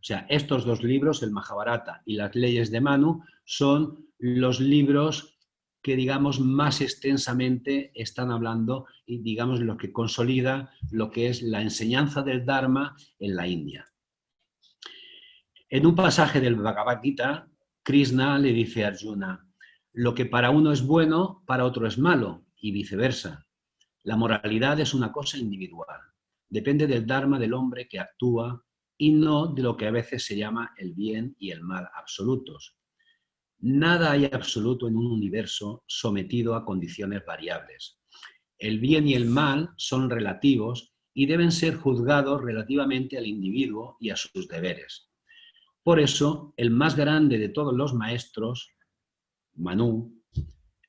O sea, estos 2 libros, el Mahabharata y las leyes de Manu, son los libros que, digamos, más extensamente están hablando y, digamos, lo que consolida lo que es la enseñanza del Dharma en la India. En un pasaje del Bhagavad Gita, Krishna le dice a Arjuna: lo que para uno es bueno, para otro es malo, y viceversa. La moralidad es una cosa individual. Depende del Dharma del hombre que actúa y no de lo que a veces se llama el bien y el mal absolutos. Nada hay absoluto en un universo sometido a condiciones variables. El bien y el mal son relativos y deben ser juzgados relativamente al individuo y a sus deberes. Por eso, el más grande de todos los maestros, Manu,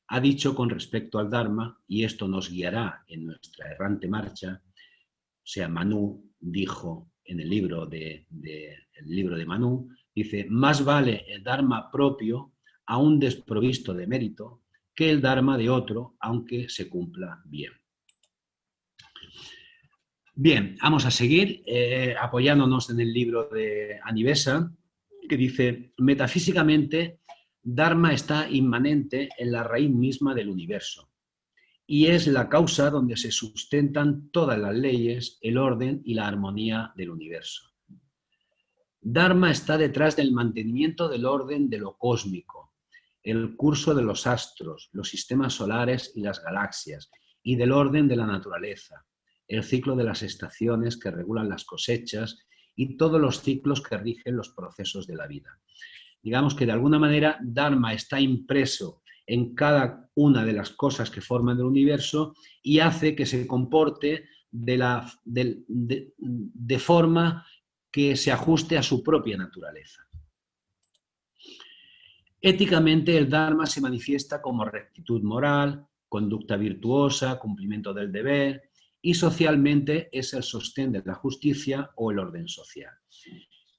ha dicho con respecto al Dharma, y esto nos guiará en nuestra errante marcha, o sea, Manu dijo en el libro de Manu, dice: más vale el Dharma propio, aún desprovisto de mérito, que el Dharma de otro, aunque se cumpla bien. Bien, vamos a seguir apoyándonos en el libro de Anivesa, que dice: metafísicamente, Dharma está inmanente en la raíz misma del universo y es la causa donde se sustentan todas las leyes, el orden y la armonía del universo. Dharma está detrás del mantenimiento del orden de lo cósmico, el curso de los astros, los sistemas solares y las galaxias, y del orden de la naturaleza, el ciclo de las estaciones que regulan las cosechas y todos los ciclos que rigen los procesos de la vida. Digamos que de alguna manera Dharma está impreso en cada una de las cosas que forman el universo y hace que se comporte de forma que se ajuste a su propia naturaleza. Éticamente, el Dharma se manifiesta como rectitud moral, conducta virtuosa, cumplimiento del deber, y socialmente es el sostén de la justicia o el orden social.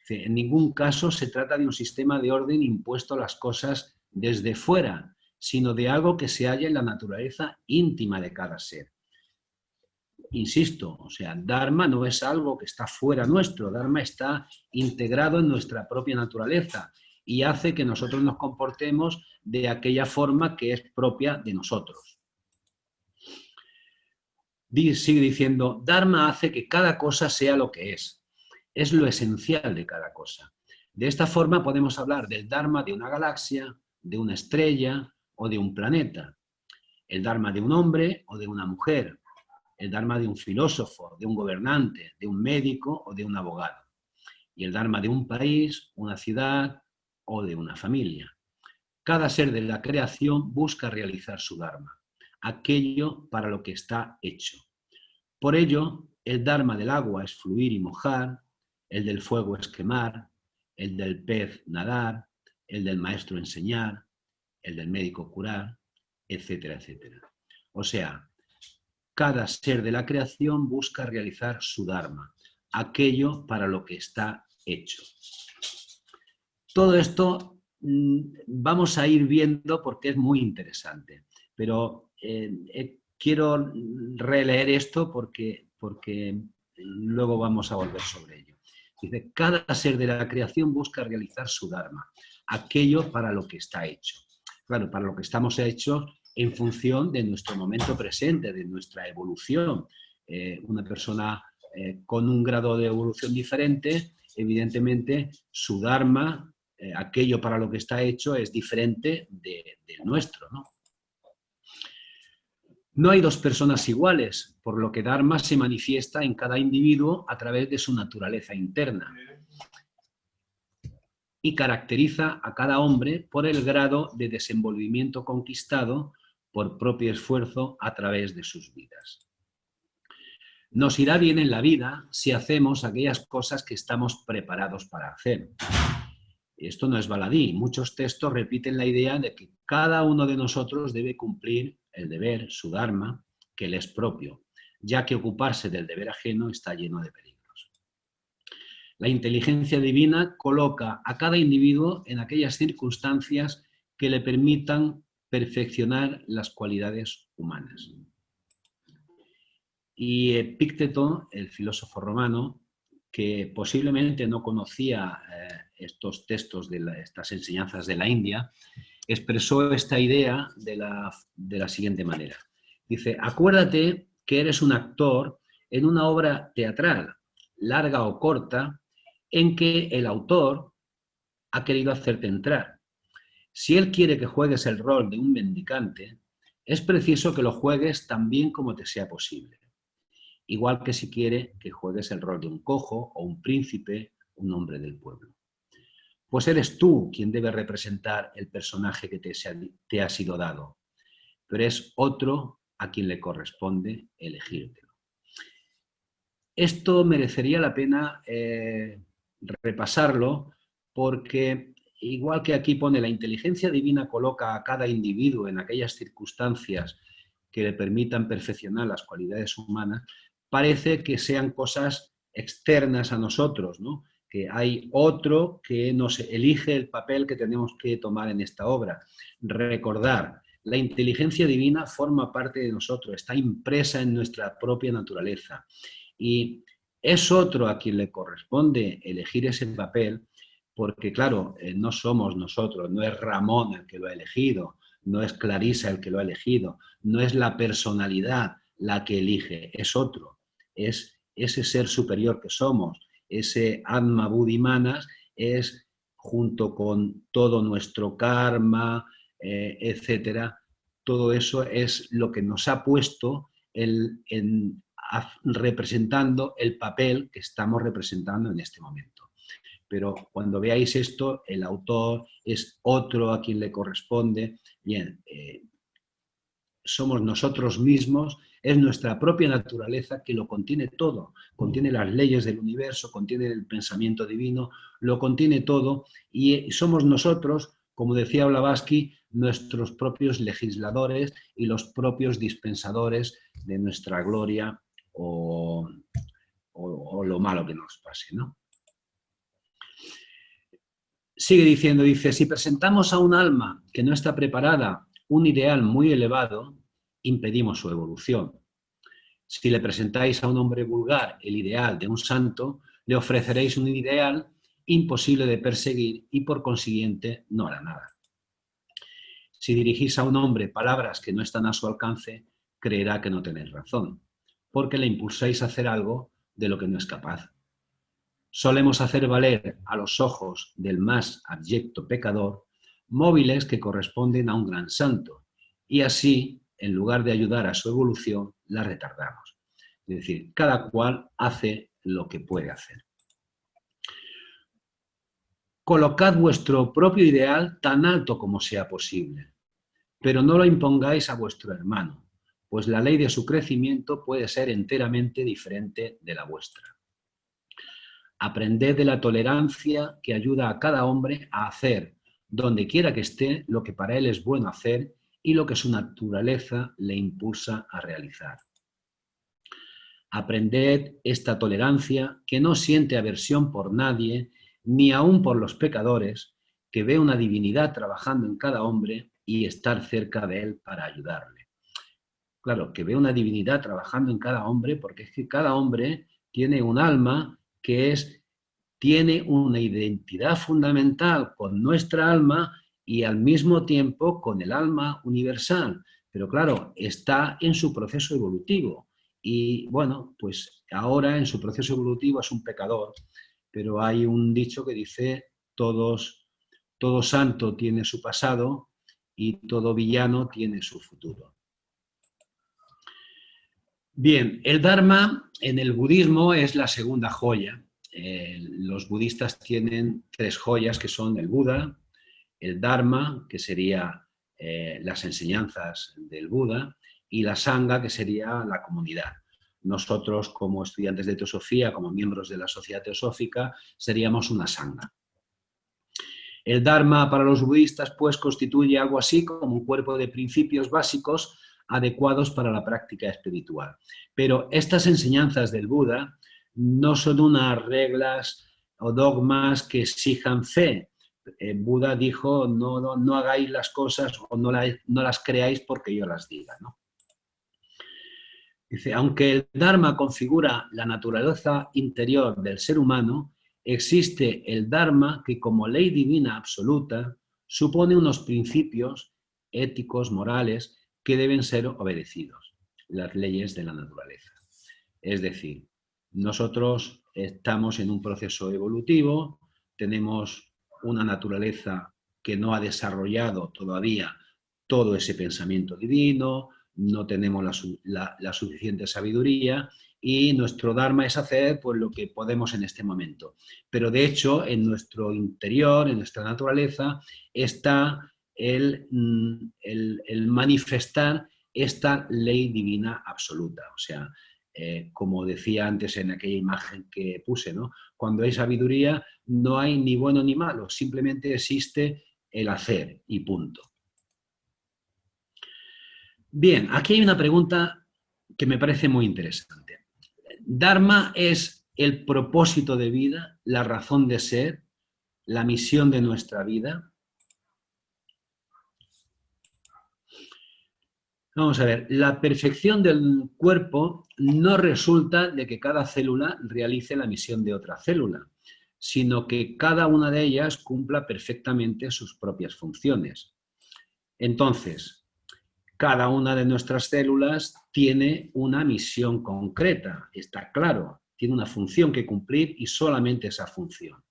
En ningún caso se trata de un sistema de orden impuesto a las cosas desde fuera, sino de algo que se halla en la naturaleza íntima de cada ser. Insisto, o sea, Dharma no es algo que está fuera nuestro, Dharma está integrado en nuestra propia naturaleza y hace que nosotros nos comportemos de aquella forma que es propia de nosotros. Sigue diciendo: Dharma hace que cada cosa sea lo que es lo esencial de cada cosa. De esta forma podemos hablar del Dharma de una galaxia, de una estrella o de un planeta, el Dharma de un hombre o de una mujer, el Dharma de un filósofo, de un gobernante, de un médico o de un abogado, y el Dharma de un país, una ciudad o de una familia. Cada ser de la creación busca realizar su Dharma, aquello para lo que está hecho. Por ello, el Dharma del agua es fluir y mojar, el del fuego es quemar, el del pez nadar, el del maestro enseñar, el del médico curar, etcétera, etcétera. O sea, cada ser de la creación busca realizar su Dharma, aquello para lo que está hecho. Todo esto vamos a ir viendo porque es muy interesante, pero quiero releer esto porque luego vamos a volver sobre ello. Dice: cada ser de la creación busca realizar su Dharma, aquello para lo que está hecho. Claro, para lo que estamos hechos en función de nuestro momento presente, de nuestra evolución. Una persona con un grado de evolución diferente, evidentemente su Dharma, aquello para lo que está hecho, es diferente del nuestro, ¿no? No hay dos personas iguales, por lo que Dharma se manifiesta en cada individuo a través de su naturaleza interna y caracteriza a cada hombre por el grado de desenvolvimiento conquistado por propio esfuerzo a través de sus vidas. Nos irá bien en la vida si hacemos aquellas cosas que estamos preparados para hacer. Esto no es baladí. Muchos textos repiten la idea de que cada uno de nosotros debe cumplir el deber, su dharma, que le es propio, ya que ocuparse del deber ajeno está lleno de peligros. La inteligencia divina coloca a cada individuo en aquellas circunstancias que le permitan perfeccionar las cualidades humanas. Y Epicteto, el filósofo romano, que posiblemente no conocía estos textos de estas enseñanzas de la India, expresó esta idea de la siguiente manera. Dice, acuérdate que eres un actor en una obra teatral, larga o corta, en que el autor ha querido hacerte entrar. Si él quiere que juegues el rol de un mendicante, es preciso que lo juegues tan bien como te sea posible. Igual que si quiere que juegues el rol de un cojo o un príncipe, un hombre del pueblo. Pues eres tú quien debe representar el personaje que te ha sido dado, pero es otro a quien le corresponde elegírtelo. Esto merecería la pena repasarlo porque, igual que aquí pone, la inteligencia divina coloca a cada individuo en aquellas circunstancias que le permitan perfeccionar las cualidades humanas, parece que sean cosas externas a nosotros, ¿no? Que hay otro que nos elige el papel que tenemos que tomar en esta obra. Recordar, la inteligencia divina forma parte de nosotros, está impresa en nuestra propia naturaleza y es otro a quien le corresponde elegir ese papel porque, claro, no somos nosotros, no es Ramón el que lo ha elegido, no es Clarisa el que lo ha elegido, no es la personalidad la que elige, es otro, es ese ser superior que somos, ese Atma Buddhimanas, es junto con todo nuestro karma, etcétera, todo eso es lo que nos ha puesto representando el papel que estamos representando en este momento. Pero cuando veáis esto, el autor es otro a quien le corresponde. Bien, somos nosotros mismos, es nuestra propia naturaleza que lo contiene todo, contiene las leyes del universo, contiene el pensamiento divino, lo contiene todo y somos nosotros, como decía Blavatsky, nuestros propios legisladores y los propios dispensadores de nuestra gloria o lo malo que nos pase, ¿no? Sigue diciendo, dice, si presentamos a un alma que no está preparada un ideal muy elevado, impedimos su evolución. Si le presentáis a un hombre vulgar el ideal de un santo, le ofreceréis un ideal imposible de perseguir y por consiguiente no hará nada. Si dirigís a un hombre palabras que no están a su alcance, creerá que no tenéis razón, porque le impulsáis a hacer algo de lo que no es capaz. Solemos hacer valer a los ojos del más abyecto pecador móviles que corresponden a un gran santo y así, en lugar de ayudar a su evolución, la retardamos. Es decir, cada cual hace lo que puede hacer. Colocad vuestro propio ideal tan alto como sea posible, pero no lo impongáis a vuestro hermano, pues la ley de su crecimiento puede ser enteramente diferente de la vuestra. Aprended de la tolerancia que ayuda a cada hombre a hacer, donde quiera que esté, lo que para él es bueno hacer y lo que su naturaleza le impulsa a realizar. Aprended esta tolerancia que no siente aversión por nadie, ni aun por los pecadores, que ve una divinidad trabajando en cada hombre y estar cerca de él para ayudarle. Claro, que ve una divinidad trabajando en cada hombre, porque es que cada hombre tiene un alma que tiene una identidad fundamental con nuestra alma y al mismo tiempo con el alma universal. Pero claro, está en su proceso evolutivo. Y bueno, pues ahora en su proceso evolutivo es un pecador, pero hay un dicho que dice, todo santo tiene su pasado y todo villano tiene su futuro. Bien, el Dharma en el budismo es la segunda joya. Los budistas tienen tres joyas que son el Buda, el Dharma, que sería las enseñanzas del Buda, y la Sangha, que sería la comunidad. Nosotros, como estudiantes de teosofía, como miembros de la sociedad teosófica, seríamos una Sangha. El Dharma para los budistas, pues, constituye algo así como un cuerpo de principios básicos adecuados para la práctica espiritual. Pero estas enseñanzas del Buda no son unas reglas o dogmas que exijan fe. Buda dijo, no hagáis las cosas o no las creáis porque yo las diga, ¿no? Dice, aunque el Dharma configura la naturaleza interior del ser humano, existe el Dharma que como ley divina absoluta supone unos principios éticos, morales, que deben ser obedecidos, las leyes de la naturaleza. Es decir, nosotros estamos en un proceso evolutivo, tenemos una naturaleza que no ha desarrollado todavía todo ese pensamiento divino, no tenemos la suficiente sabiduría y nuestro Dharma es hacer pues, lo que podemos en este momento. Pero de hecho, en nuestro interior, en nuestra naturaleza, está el manifestar esta ley divina absoluta. O sea, como decía antes en aquella imagen que puse, ¿no? Cuando hay sabiduría no hay ni bueno ni malo, simplemente existe el hacer y punto. Bien, aquí hay una pregunta que me parece muy interesante. ¿Dharma es el propósito de vida, la razón de ser, la misión de nuestra vida? Vamos a ver, la perfección del cuerpo no resulta de que cada célula realice la misión de otra célula, sino que cada una de ellas cumpla perfectamente sus propias funciones. Entonces, cada una de nuestras células tiene una misión concreta, está claro, tiene una función que cumplir y solamente esa función.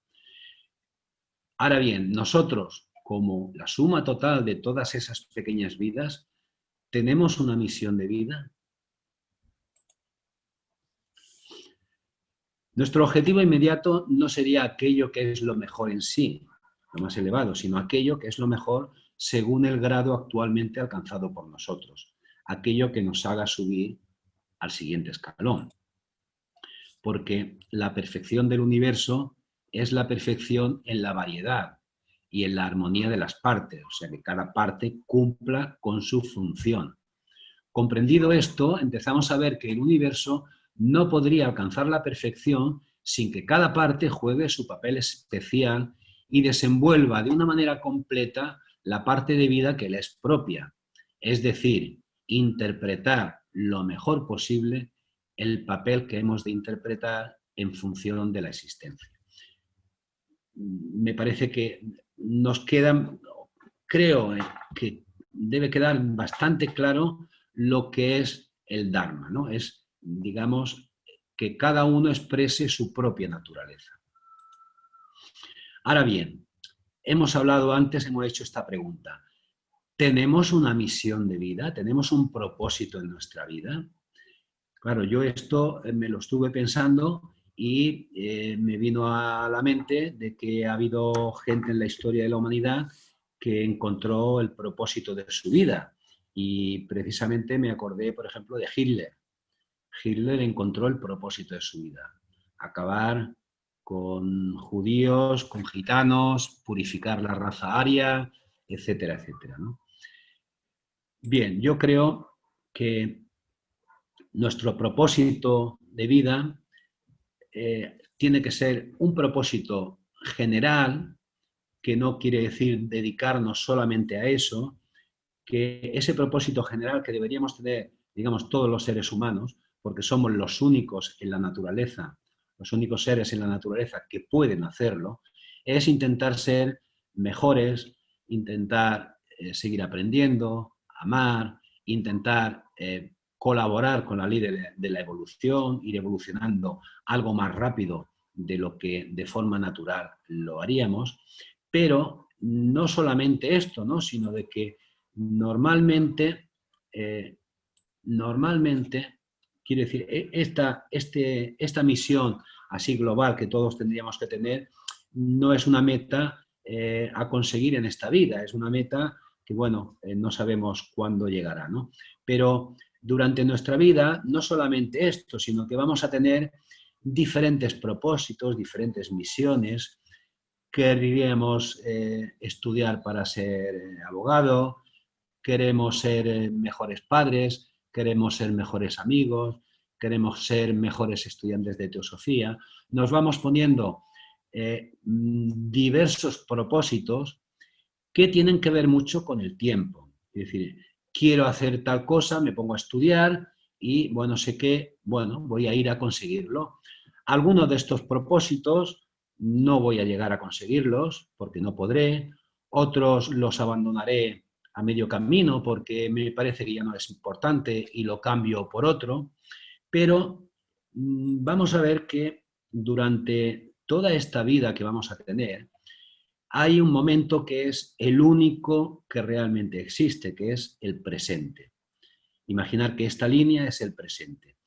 Ahora bien, nosotros, como la suma total de todas esas pequeñas vidas, ¿tenemos una misión de vida? Nuestro objetivo inmediato no sería aquello que es lo mejor en sí, lo más elevado, sino aquello que es lo mejor según el grado actualmente alcanzado por nosotros, aquello que nos haga subir al siguiente escalón. Porque la perfección del universo es la perfección en la variedad y en la armonía de las partes, o sea, que cada parte cumpla con su función. Comprendido esto, empezamos a ver que el universo no podría alcanzar la perfección sin que cada parte juegue su papel especial y desenvuelva de una manera completa la parte de vida que le es propia, es decir, interpretar lo mejor posible el papel que hemos de interpretar en función de la existencia. Me parece que nos quedan, creo que debe quedar bastante claro lo que es el Dharma, ¿no? Es, digamos, que cada uno exprese su propia naturaleza. Ahora bien, hemos hablado antes, hemos hecho esta pregunta. ¿Tenemos una misión de vida? ¿Tenemos un propósito en nuestra vida? Claro, yo esto me lo estuve pensando y me vino a la mente de que ha habido gente en la historia de la humanidad que encontró el propósito de su vida. Y precisamente me acordé, por ejemplo, de Hitler. Hitler encontró el propósito de su vida. Acabar con judíos, con gitanos, purificar la raza aria, etcétera, etcétera, ¿no? Bien, yo creo que nuestro propósito de vida tiene que ser un propósito general, que no quiere decir dedicarnos solamente a eso, que ese propósito general que deberíamos tener, digamos, todos los seres humanos, porque somos los únicos en la naturaleza, los únicos seres en la naturaleza que pueden hacerlo, es intentar ser mejores, intentar seguir aprendiendo, amar, intentar colaborar con la ley de la evolución, ir evolucionando algo más rápido de lo que de forma natural lo haríamos, pero no solamente esto, ¿no? Sino de que normalmente Quiero decir, esta misión así global que todos tendríamos que tener no es una meta a conseguir en esta vida, es una meta que, bueno, no sabemos cuándo llegará, ¿no? Pero durante nuestra vida, no solamente esto, sino que vamos a tener diferentes propósitos, diferentes misiones. Querríamos estudiar para ser abogado, queremos ser mejores padres, queremos ser mejores amigos, queremos ser mejores estudiantes de teosofía. Nos vamos poniendo diversos propósitos que tienen que ver mucho con el tiempo. Es decir, quiero hacer tal cosa, me pongo a estudiar y, bueno, sé que, bueno, voy a ir a conseguirlo. Algunos de estos propósitos no voy a llegar a conseguirlos porque no podré, otros los abandonaré a medio camino porque me parece que ya no es importante y lo cambio por otro, pero vamos a ver que durante toda esta vida que vamos a tener, hay un momento que es el único que realmente existe, que es el presente. Imaginar que esta línea es el presente.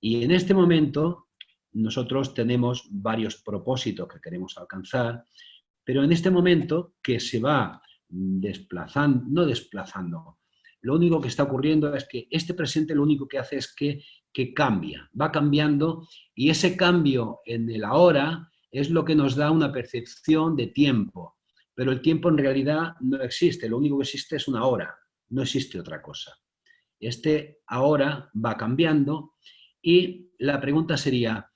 Y en este momento nosotros tenemos varios propósitos que queremos alcanzar, pero en este momento que se va desplazando, no desplazando, lo único que está ocurriendo es que este presente lo único que hace es que cambia, va cambiando y ese cambio en el ahora es lo que nos da una percepción de tiempo, pero el tiempo en realidad no existe, lo único que existe es una hora, no existe otra cosa. Este ahora va cambiando y la pregunta sería,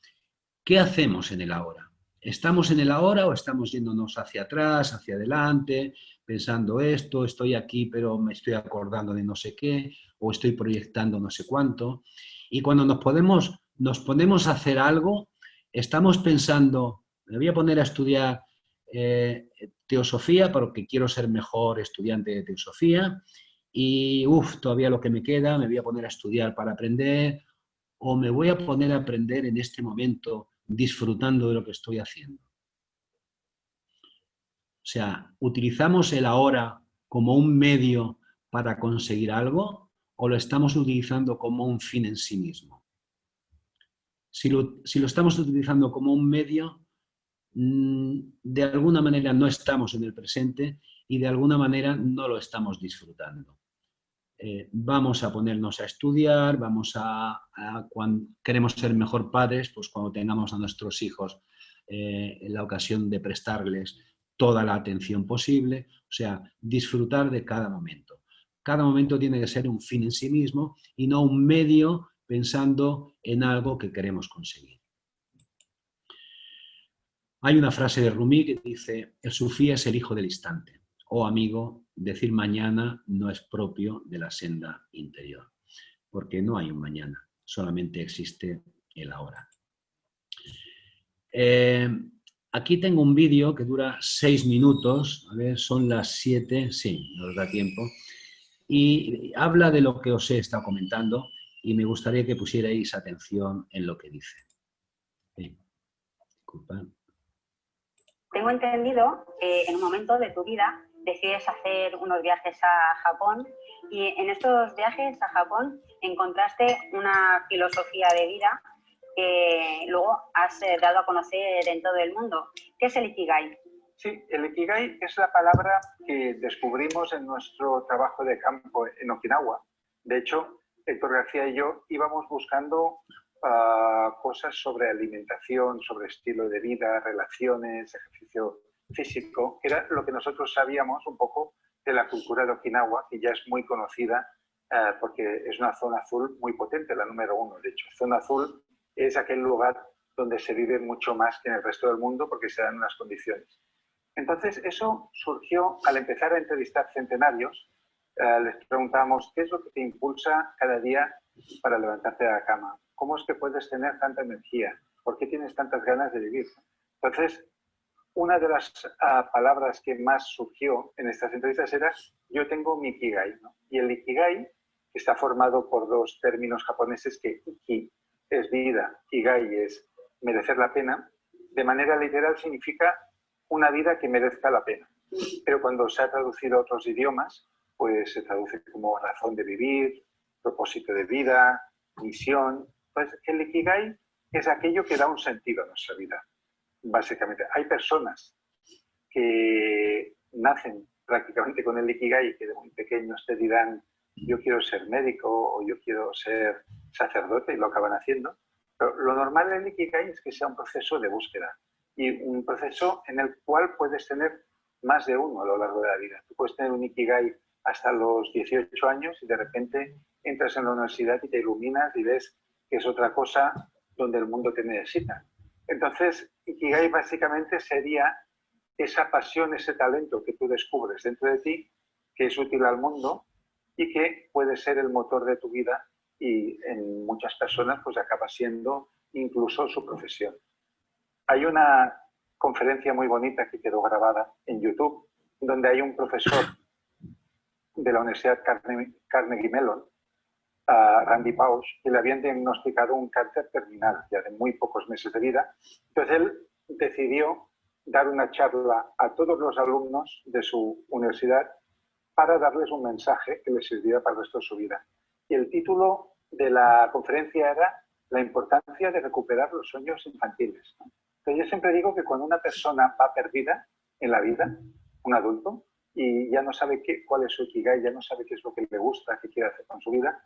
¿qué hacemos en el ahora? ¿Estamos en el ahora o estamos yéndonos hacia atrás, hacia adelante, pensando esto, estoy aquí pero me estoy acordando de no sé qué, o estoy proyectando no sé cuánto? Y cuando nos ponemos a hacer algo, estamos pensando, me voy a poner a estudiar teosofía porque quiero ser mejor estudiante de teosofía y todavía lo que me queda, me voy a poner a estudiar para aprender o me voy a poner a aprender en este momento disfrutando de lo que estoy haciendo. O sea, ¿utilizamos el ahora como un medio para conseguir algo o lo estamos utilizando como un fin en sí mismo? Si lo estamos utilizando como un medio, de alguna manera no estamos en el presente y de alguna manera no lo estamos disfrutando. Vamos a ponernos a estudiar, cuando queremos ser mejor padres, pues cuando tengamos a nuestros hijos la ocasión de prestarles toda la atención posible, o sea, disfrutar de cada momento. Cada momento tiene que ser un fin en sí mismo y no un medio pensando en algo que queremos conseguir. Hay una frase de Rumi que dice, el sufí es el hijo del instante. Oh amigo, decir mañana no es propio de la senda interior, porque no hay un mañana, solamente existe el ahora. Aquí tengo un vídeo que dura 6 minutos, a ver, son las 7, sí, nos da tiempo, y habla de lo que os he estado comentando y me gustaría que pusierais atención en lo que dice. Disculpa. Tengo entendido que en un momento de tu vida decides hacer unos viajes a Japón y en estos viajes a Japón encontraste una filosofía de vida que luego has dado a conocer en todo el mundo. ¿Qué es el Ikigai? Sí, el Ikigai es la palabra que descubrimos en nuestro trabajo de campo en Okinawa. De hecho, Héctor García y yo íbamos buscando cosas sobre alimentación, sobre estilo de vida, relaciones, ejercicio físico, que era lo que nosotros sabíamos un poco de la cultura de Okinawa, que ya es muy conocida porque es una zona azul muy potente, la número 1. De hecho, zona azul es aquel lugar donde se vive mucho más que en el resto del mundo porque se dan unas condiciones. Entonces, eso surgió al empezar a entrevistar centenarios. Les preguntamos, ¿qué es lo que te impulsa cada día para levantarte de la cama? ¿Cómo es que puedes tener tanta energía? ¿Por qué tienes tantas ganas de vivir? Entonces, una de las palabras que más surgió en estas entrevistas era, yo tengo mi Ikigai, ¿no? Y el Ikigai está formado por dos términos japoneses que Iki es vida, Ikigai es merecer la pena. De manera literal significa una vida que merezca la pena. Pero cuando se ha traducido a otros idiomas, pues se traduce como razón de vivir, propósito de vida, misión. Pues el Ikigai es aquello que da un sentido a nuestra vida, básicamente. Hay personas que nacen prácticamente con el Ikigai y que de muy pequeños te dirán yo quiero ser médico o yo quiero ser sacerdote y lo acaban haciendo. Pero lo normal del Ikigai es que sea un proceso de búsqueda y un proceso en el cual puedes tener más de uno a lo largo de la vida. Tú puedes tener un Ikigai hasta los 18 años y de repente entras en la universidad y te iluminas y ves que es otra cosa donde el mundo te necesita. Entonces, Ikigai básicamente sería esa pasión, ese talento que tú descubres dentro de ti, que es útil al mundo y que puede ser el motor de tu vida y en muchas personas pues acaba siendo incluso su profesión. Hay una conferencia muy bonita que quedó grabada en YouTube, donde hay un profesor de la Universidad Carnegie Mellon, Randy Pausch, que le habían diagnosticado un cáncer terminal ya de muy pocos meses de vida. Entonces él decidió dar una charla a todos los alumnos de su universidad para darles un mensaje que les sirviera para el resto de su vida. Y el título de la conferencia era la importancia de recuperar los sueños infantiles, ¿no? Entonces yo siempre digo que cuando una persona va perdida en la vida, un adulto, y ya no sabe cuál es su Ikigai, ya no sabe qué es lo que le gusta, qué quiere hacer con su vida,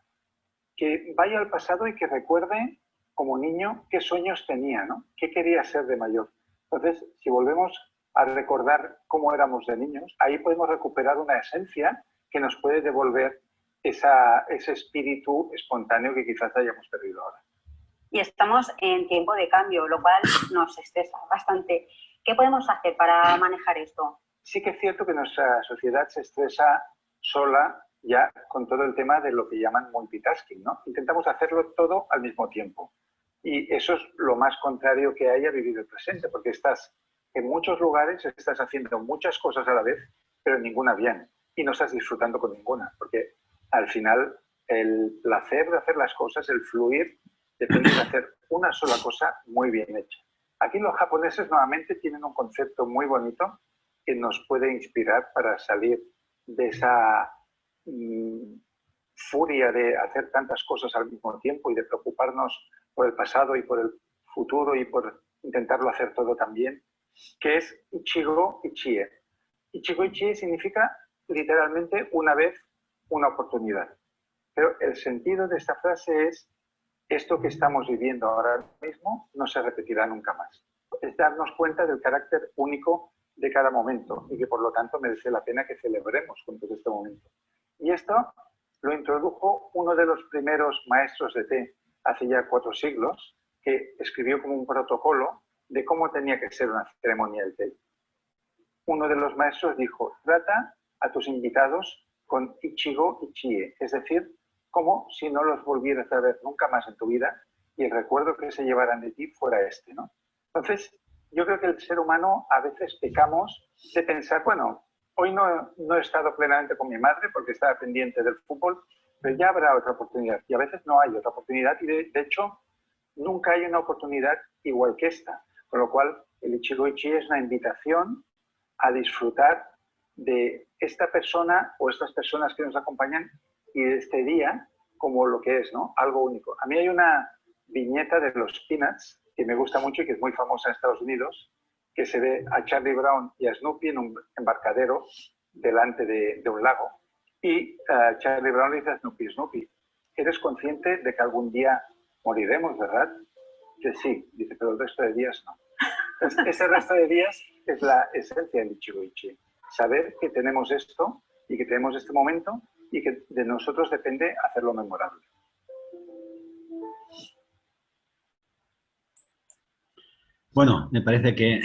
que vaya al pasado y que recuerde como niño qué sueños tenía, ¿no? Qué quería ser de mayor. Entonces, si volvemos a recordar cómo éramos de niños, ahí podemos recuperar una esencia que nos puede devolver ese espíritu espontáneo que quizás hayamos perdido ahora. Y estamos en tiempo de cambio, lo cual nos estresa bastante. ¿Qué podemos hacer para manejar esto? Sí que es cierto que nuestra sociedad se estresa sola ya con todo el tema de lo que llaman multitasking, ¿no? Intentamos hacerlo todo al mismo tiempo. Y eso es lo más contrario que hay a vivir el presente, porque estás en muchos lugares, estás haciendo muchas cosas a la vez, pero ninguna bien. Y no estás disfrutando con ninguna, porque al final el placer de hacer las cosas, el fluir, depende de hacer una sola cosa muy bien hecha. Aquí los japoneses nuevamente tienen un concepto muy bonito que nos puede inspirar para salir de esa furia de hacer tantas cosas al mismo tiempo y de preocuparnos por el pasado y por el futuro y por intentarlo hacer todo también, que es Ichigo Ichie. Ichigo Ichie significa literalmente una vez, una oportunidad. Pero el sentido de esta frase es esto que estamos viviendo ahora mismo no se repetirá nunca más. Es darnos cuenta del carácter único de cada momento y que por lo tanto merece la pena que celebremos juntos este momento. Y esto lo introdujo uno de los primeros maestros de té hace ya 4 siglos, que escribió como un protocolo de cómo tenía que ser una ceremonia del té. Uno de los maestros dijo, trata a tus invitados con Ichigo Ichie, es decir, como si no los volvieras a ver nunca más en tu vida y el recuerdo que se llevaran de ti fuera este, ¿no? Entonces, yo creo que el ser humano a veces pecamos de pensar, bueno, hoy no he estado plenamente con mi madre porque estaba pendiente del fútbol, pero ya habrá otra oportunidad. Y a veces no hay otra oportunidad y de hecho nunca hay una oportunidad igual que esta. Con lo cual, el Ichigo Ichie es una invitación a disfrutar de esta persona o estas personas que nos acompañan y de este día como lo que es, ¿no? Algo único. A mí hay una viñeta de los Peanuts que me gusta mucho y que es muy famosa en Estados Unidos, que se ve a Charlie Brown y a Snoopy en un embarcadero delante de un lago. Y Charlie Brown le dice a Snoopy, Snoopy, ¿eres consciente de que algún día moriremos, verdad? Dice, sí. Dice, pero el resto de días no. Entonces, ese resto de días es la esencia del Ichigo Ichie. Saber que tenemos esto y que tenemos este momento y que de nosotros depende hacerlo memorable. Bueno, me parece que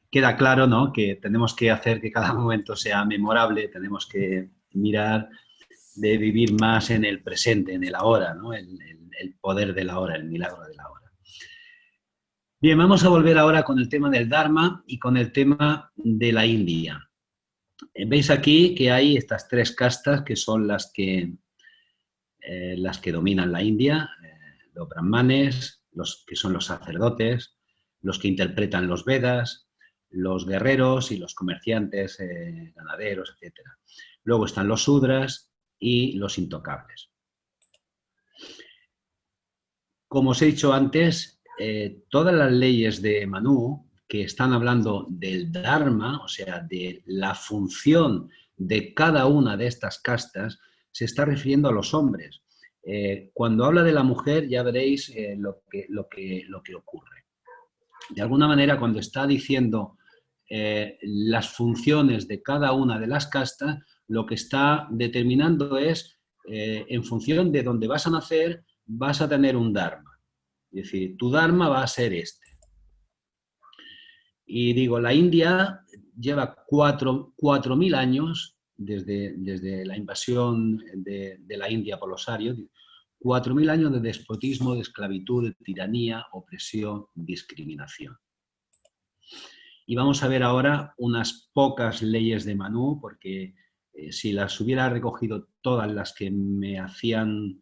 queda claro, ¿no?, que tenemos que hacer que cada momento sea memorable, tenemos que mirar de vivir más en el presente, en el ahora, ¿no?, el poder del ahora, el milagro del ahora. Bien, vamos a volver ahora con el tema del Dharma y con el tema de la India. Veis aquí que hay estas 3 castas que son las que dominan la India, los brahmanes, los que son los sacerdotes, los que interpretan los Vedas, los guerreros y los comerciantes, ganaderos, etc. Luego están los Sudras y los intocables. Como os he dicho antes, todas las leyes de Manu que están hablando del Dharma, o sea, de la función de cada una de estas castas, se está refiriendo a los hombres. Cuando habla de la mujer ya veréis lo que ocurre. De alguna manera, cuando está diciendo las funciones de cada una de las castas, lo que está determinando es, en función de dónde vas a nacer, vas a tener un Dharma. Es decir, tu Dharma va a ser este. Y digo, la India lleva 4.000 años, desde la invasión de la India por los arios, 4.000 años de despotismo, de esclavitud, de tiranía, opresión, discriminación. Y vamos a ver ahora unas pocas leyes de Manu, porque si las hubiera recogido todas las que me hacían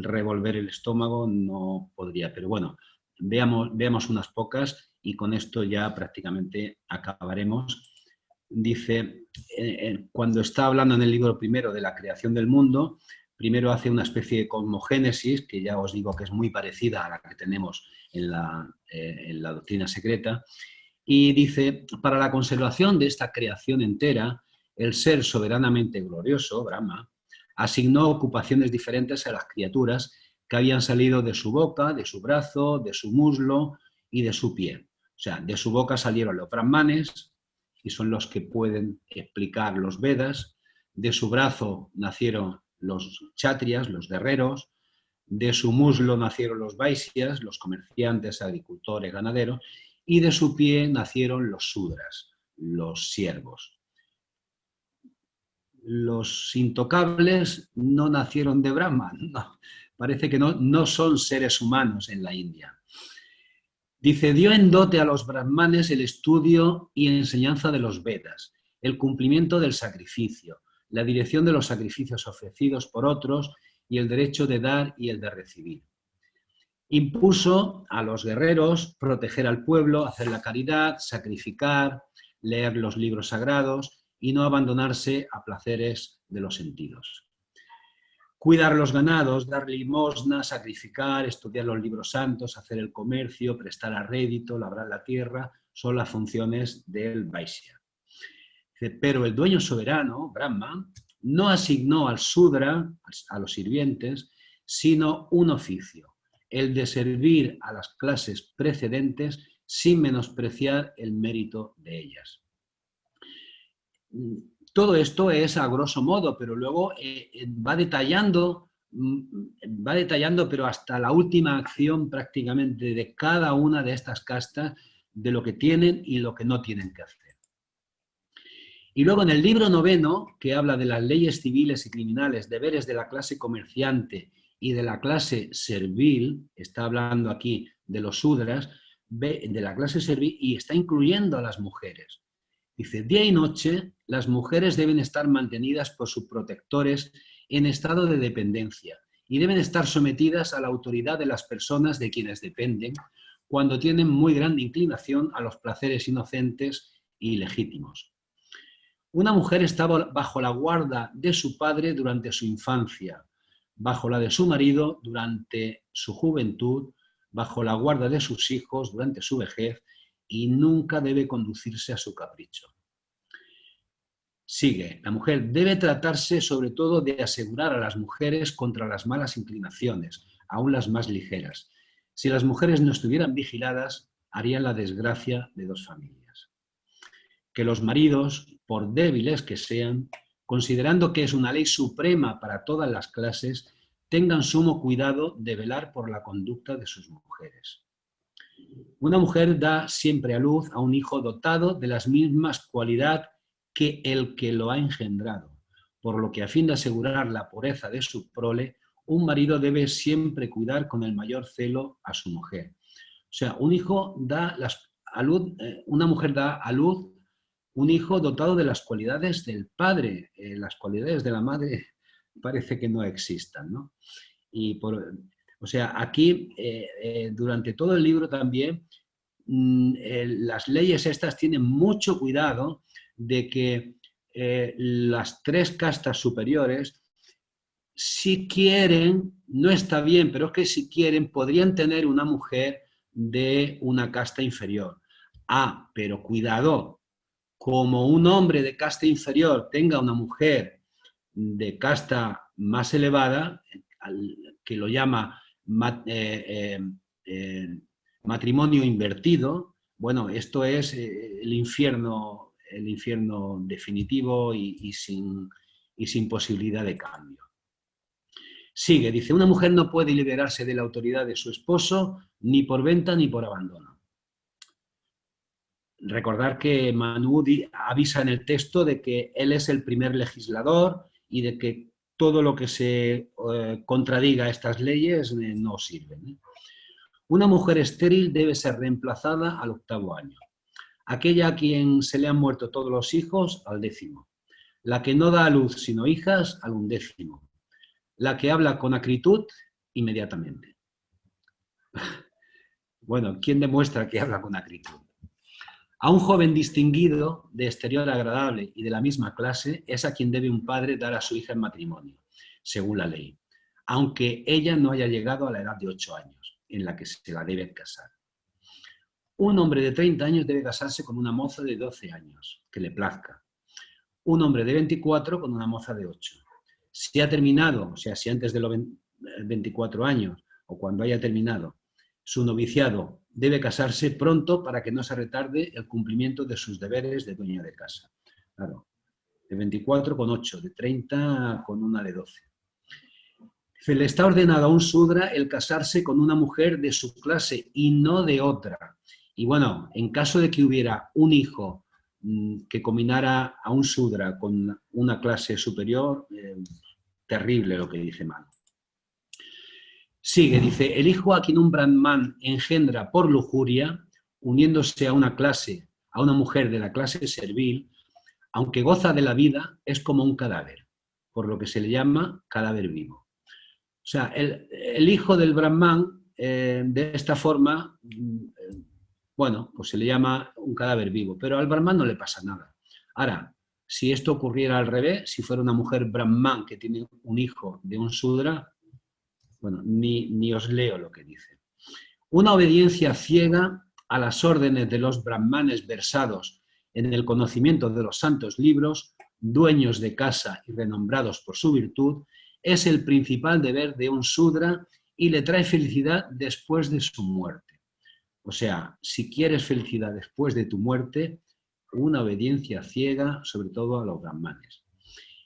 revolver el estómago, no podría. Pero bueno, veamos unas pocas y con esto ya prácticamente acabaremos. Dice, cuando está hablando en el libro primero de la creación del mundo, primero hace una especie de cosmogénesis, que ya os digo que es muy parecida a la que tenemos en la doctrina secreta, y dice, para la conservación de esta creación entera, el ser soberanamente glorioso, Brahma, asignó ocupaciones diferentes a las criaturas que habían salido de su boca, de su brazo, de su muslo y de su pie. O sea, de su boca salieron los brahmanes, y son los que pueden explicar los Vedas. De su brazo nacieron los kshatriyas, los guerreros. De su muslo nacieron los vaisyas, los comerciantes, agricultores, ganaderos. Y de su pie nacieron los sudras, los siervos. Los intocables no nacieron de Brahma, no, parece que no son seres humanos en la India. Dice, dio en dote a los brahmanes el estudio y enseñanza de los Vedas, el cumplimiento del sacrificio, la dirección de los sacrificios ofrecidos por otros y el derecho de dar y el de recibir. Impuso a los guerreros proteger al pueblo, hacer la caridad, sacrificar, leer los libros sagrados y no abandonarse a placeres de los sentidos. Cuidar los ganados, dar limosna, sacrificar, estudiar los libros santos, hacer el comercio, prestar a rédito, labrar la tierra, son las funciones del Vaishya. Pero el dueño soberano, Brahma, no asignó al Sudra, a los sirvientes, sino un oficio, el de servir a las clases precedentes sin menospreciar el mérito de ellas. Todo esto es a grosso modo, pero luego va detallando, pero hasta la última acción prácticamente de cada una de estas castas, de lo que tienen y lo que no tienen que hacer. Y luego en el libro noveno, que habla de las leyes civiles y criminales, deberes de la clase comerciante y de la clase servil, está hablando aquí de los sudras, de la clase servil, y está incluyendo a las mujeres. Dice, día y noche las mujeres deben estar mantenidas por sus protectores en estado de dependencia y deben estar sometidas a la autoridad de las personas de quienes dependen cuando tienen muy grande inclinación a los placeres inocentes y legítimos. Una mujer estaba bajo la guarda de su padre durante su infancia, bajo la de su marido durante su juventud, bajo la guarda de sus hijos durante su vejez, y nunca debe conducirse a su capricho. Sigue, la mujer debe tratarse sobre todo de asegurar a las mujeres contra las malas inclinaciones, aún las más ligeras. Si las mujeres no estuvieran vigiladas, harían la desgracia de dos familias. Que los maridos, por débiles que sean, considerando que es una ley suprema para todas las clases, tengan sumo cuidado de velar por la conducta de sus mujeres. Una mujer da siempre a luz a un hijo dotado de las mismas cualidades que el que lo ha engendrado, por lo que a fin de asegurar la pureza de su prole, un marido debe siempre cuidar con el mayor celo a su mujer. O sea, una mujer da a luz un hijo dotado de las cualidades del padre. Las cualidades de la madre parece que no existan, ¿no? O sea, aquí, durante todo el libro también, las leyes estas tienen mucho cuidado de que las tres castas superiores, si quieren, no está bien, pero es que si quieren podrían tener una mujer de una casta inferior. Ah, pero cuidado, como un hombre de casta inferior tenga una mujer de casta más elevada, que lo llama matrimonio invertido, bueno, esto es el infierno definitivo y sin posibilidad de cambio. Sigue, dice, una mujer no puede liberarse de la autoridad de su esposo ni por venta ni por abandono. Recordar que Manu avisa en el texto de que él es el primer legislador y de que todo lo que se contradiga a estas leyes no sirve. Una mujer estéril debe ser reemplazada al 8º año. Aquella a quien se le han muerto todos los hijos, al 10º. La que no da a luz sino hijas, al 11º. La que habla con acritud, inmediatamente. Bueno, ¿quién demuestra que habla con acritud? A un joven distinguido, de exterior agradable y de la misma clase, es a quien debe un padre dar a su hija en matrimonio, según la ley, aunque ella no haya llegado a la edad de 8 años, en la que se la debe casar. Un hombre de 30 años debe casarse con una moza de 12 años, que le plazca. Un hombre de 24 con una moza de 8. Si ha terminado, o sea, si antes de los 24 años o cuando haya terminado su noviciado, debe casarse pronto para que no se retarde el cumplimiento de sus deberes de dueño de casa. Claro, de 24 con 8, de 30 con una de 12. Se le está ordenado a un sudra el casarse con una mujer de su clase y no de otra. Y bueno, en caso de que hubiera un hijo que combinara a un sudra con una clase superior, terrible lo que dice Manu. Sigue, dice, el hijo a quien un brahman engendra por lujuria, uniéndose a una mujer de la clase servil, aunque goza de la vida, es como un cadáver, por lo que se le llama cadáver vivo. O sea, el hijo del brahman, de esta forma, bueno, pues se le llama un cadáver vivo, pero al brahman no le pasa nada. Ahora, si esto ocurriera al revés, si fuera una mujer brahman que tiene un hijo de un sudra, bueno, ni os leo lo que dice. Una obediencia ciega a las órdenes de los brahmanes versados en el conocimiento de los santos libros, dueños de casa y renombrados por su virtud, es el principal deber de un sudra y le trae felicidad después de su muerte. O sea, si quieres felicidad después de tu muerte, una obediencia ciega, sobre todo a los brahmanes.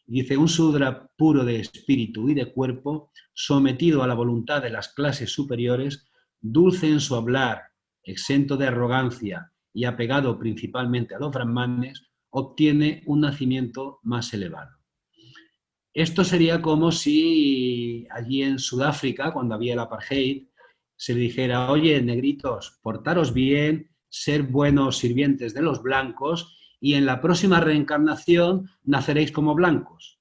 Dice, un sudra puro de espíritu y de cuerpo, sometido a la voluntad de las clases superiores, dulce en su hablar, exento de arrogancia y apegado principalmente a los brahmanes, obtiene un nacimiento más elevado. Esto sería como si allí en Sudáfrica, cuando había el apartheid, se le dijera, oye, negritos, portaros bien, ser buenos sirvientes de los blancos y en la próxima reencarnación naceréis como blancos.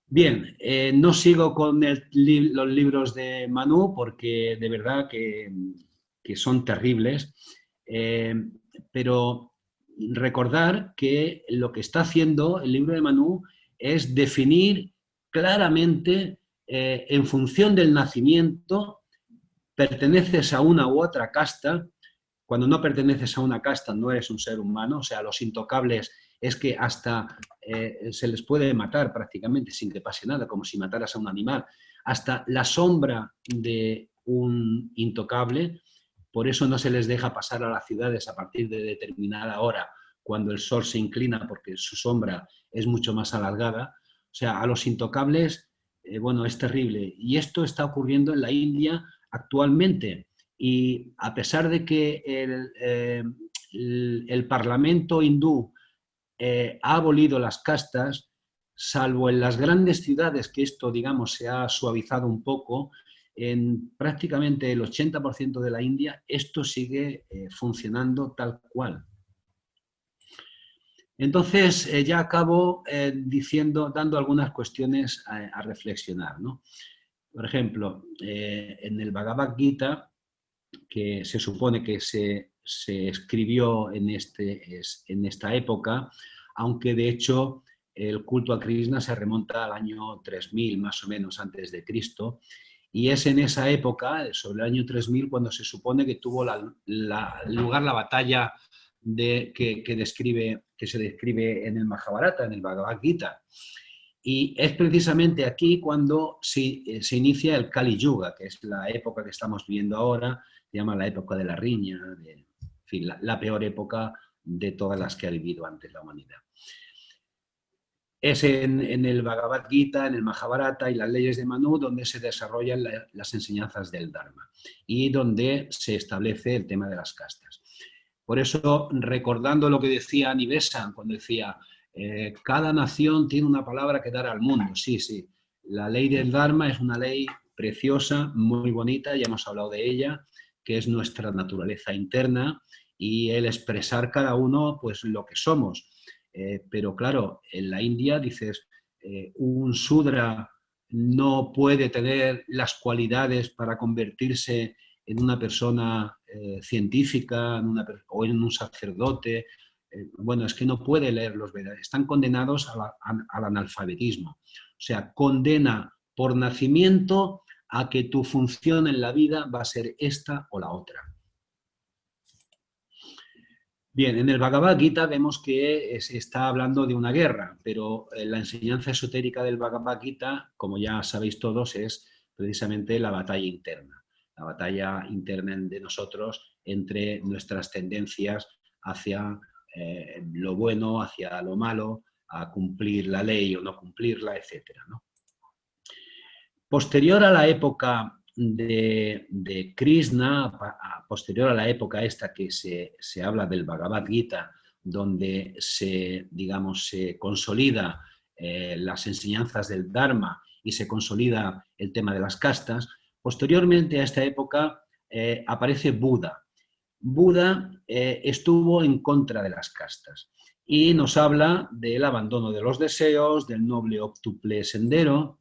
Bien, no sigo con los libros de Manu porque de verdad que son terribles, pero recordar que lo que está haciendo el libro de Manu es definir claramente, en función del nacimiento, perteneces a una u otra casta. Cuando no perteneces a una casta no eres un ser humano, o sea, los intocables es que hasta se les puede matar prácticamente sin que pase nada, como si mataras a un animal. Hasta la sombra de un intocable, por eso no se les deja pasar a las ciudades a partir de determinada hora, cuando el sol se inclina, porque su sombra es mucho más alargada. O sea, a los intocables, bueno, es terrible. Y esto está ocurriendo en la India actualmente. Y a pesar de que el Parlamento hindú ha abolido las castas, salvo en las grandes ciudades que esto, digamos, se ha suavizado un poco, en prácticamente el 80% de la India esto sigue funcionando tal cual. Entonces, ya acabo dando algunas cuestiones a reflexionar, ¿no? Por ejemplo, en el Bhagavad Gita, que se supone que se escribió en esta época, aunque de hecho el culto a Krishna se remonta al año 3000 más o menos antes de Cristo, y es en esa época, sobre el año 3000, cuando se supone que tuvo lugar la batalla que se describe en el Mahabharata, en el Bhagavad Gita. Y es precisamente aquí cuando se inicia el Kali Yuga, que es la época que estamos viviendo ahora, se llama la época de la riña, en fin, la peor época de todas las que ha vivido antes la humanidad. Es en el Bhagavad Gita, en el Mahabharata y las leyes de Manu donde se desarrollan las enseñanzas del Dharma y donde se establece el tema de las castas. Por eso, recordando lo que decía Nivesan cuando decía cada nación tiene una palabra que dar al mundo. Sí, sí, la ley del Dharma es una ley preciosa, muy bonita, ya hemos hablado de ella, que es nuestra naturaleza interna y el expresar cada uno pues lo que somos. Pero claro, en la India dices, un Sudra no puede tener las cualidades para convertirse en una persona científica o en un sacerdote. Bueno, es que no puede leer los Vedas, están condenados al analfabetismo. O sea, condena por nacimiento a que tu función en la vida va a ser esta o la otra. Bien, en el Bhagavad Gita vemos que se está hablando de una guerra, pero la enseñanza esotérica del Bhagavad Gita, como ya sabéis todos, es precisamente la batalla interna de nosotros entre nuestras tendencias hacia lo bueno, hacia lo malo, a cumplir la ley o no cumplirla, etc., ¿no? Posterior a la época de Krishna, posterior a la época esta que se habla del Bhagavad Gita, donde se consolida las enseñanzas del Dharma y se consolida el tema de las castas, posteriormente a esta época aparece Buda. Buda estuvo en contra de las castas y nos habla del abandono de los deseos, del noble óptuple sendero.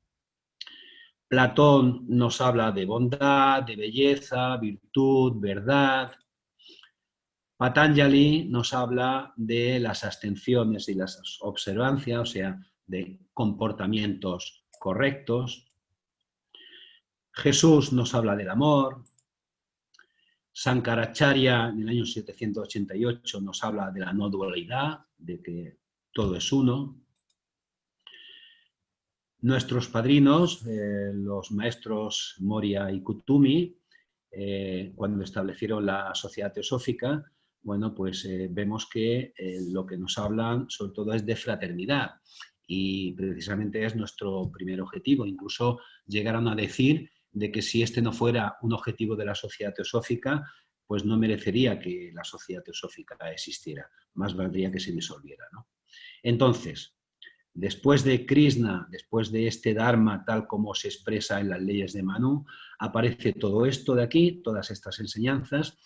Platón nos habla de bondad, de belleza, virtud, verdad. Patanjali nos habla de las abstenciones y las observancias, o sea, de comportamientos correctos. Jesús nos habla del amor. Sankaracharya, en el año 788, nos habla de la no dualidad, de que todo es uno. Nuestros padrinos, los maestros Moria y Kutumi, cuando establecieron la Sociedad Teosófica, bueno, pues vemos que lo que nos hablan sobre todo es de fraternidad y precisamente es nuestro primer objetivo. Incluso llegaron a decir de que si este no fuera un objetivo de la Sociedad Teosófica, pues no merecería que la Sociedad Teosófica existiera, más valdría que se disolviera, ¿no? Entonces, después de Krishna, después de este Dharma tal como se expresa en las leyes de Manu, aparece todo esto de aquí, todas estas enseñanzas,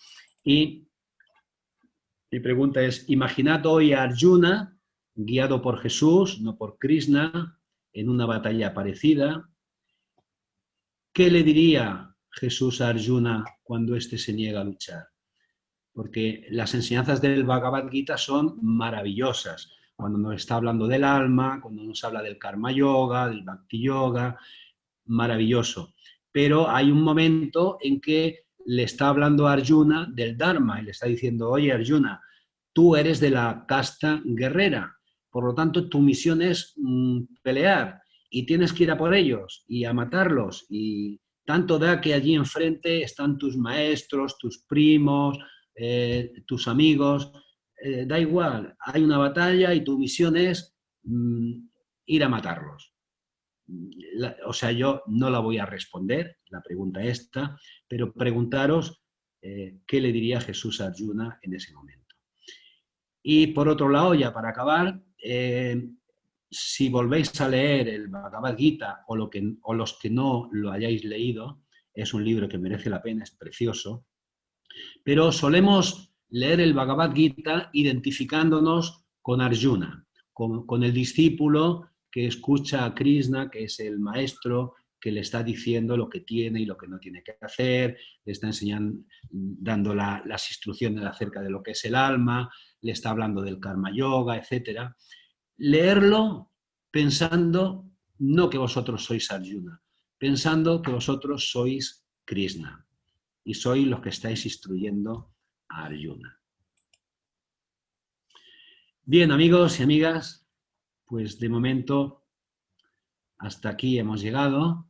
y mi pregunta es, imaginad hoy a Arjuna, guiado por Jesús, no por Krishna, en una batalla parecida. ¿Qué le diría Jesús a Arjuna cuando éste se niega a luchar? Porque las enseñanzas del Bhagavad Gita son maravillosas. Cuando nos está hablando del alma, cuando nos habla del karma yoga, del bhakti yoga, maravilloso. Pero hay un momento en que le está hablando a Arjuna del Dharma y le está diciendo, oye Arjuna, tú eres de la casta guerrera, por lo tanto tu misión es pelear y tienes que ir a por ellos y a matarlos. Y tanto da que allí enfrente están tus maestros, tus primos, tus amigos, da igual, hay una batalla y tu misión es ir a matarlos. O sea, yo no la voy a responder, la pregunta esta, pero preguntaros qué le diría Jesús a Arjuna en ese momento. Y por otro lado, ya para acabar, si volvéis a leer el Bhagavad Gita o los que no lo hayáis leído, es un libro que merece la pena, es precioso, pero solemos leer el Bhagavad Gita identificándonos con Arjuna, con el discípulo que escucha a Krishna, que es el maestro, que le está diciendo lo que tiene y lo que no tiene que hacer, le está enseñando, dando las instrucciones acerca de lo que es el alma, le está hablando del karma yoga, etc. Leerlo pensando no que vosotros sois Arjuna, pensando que vosotros sois Krishna y sois los que estáis instruyendo a Arjuna. Bien, amigos y amigas, pues de momento hasta aquí hemos llegado.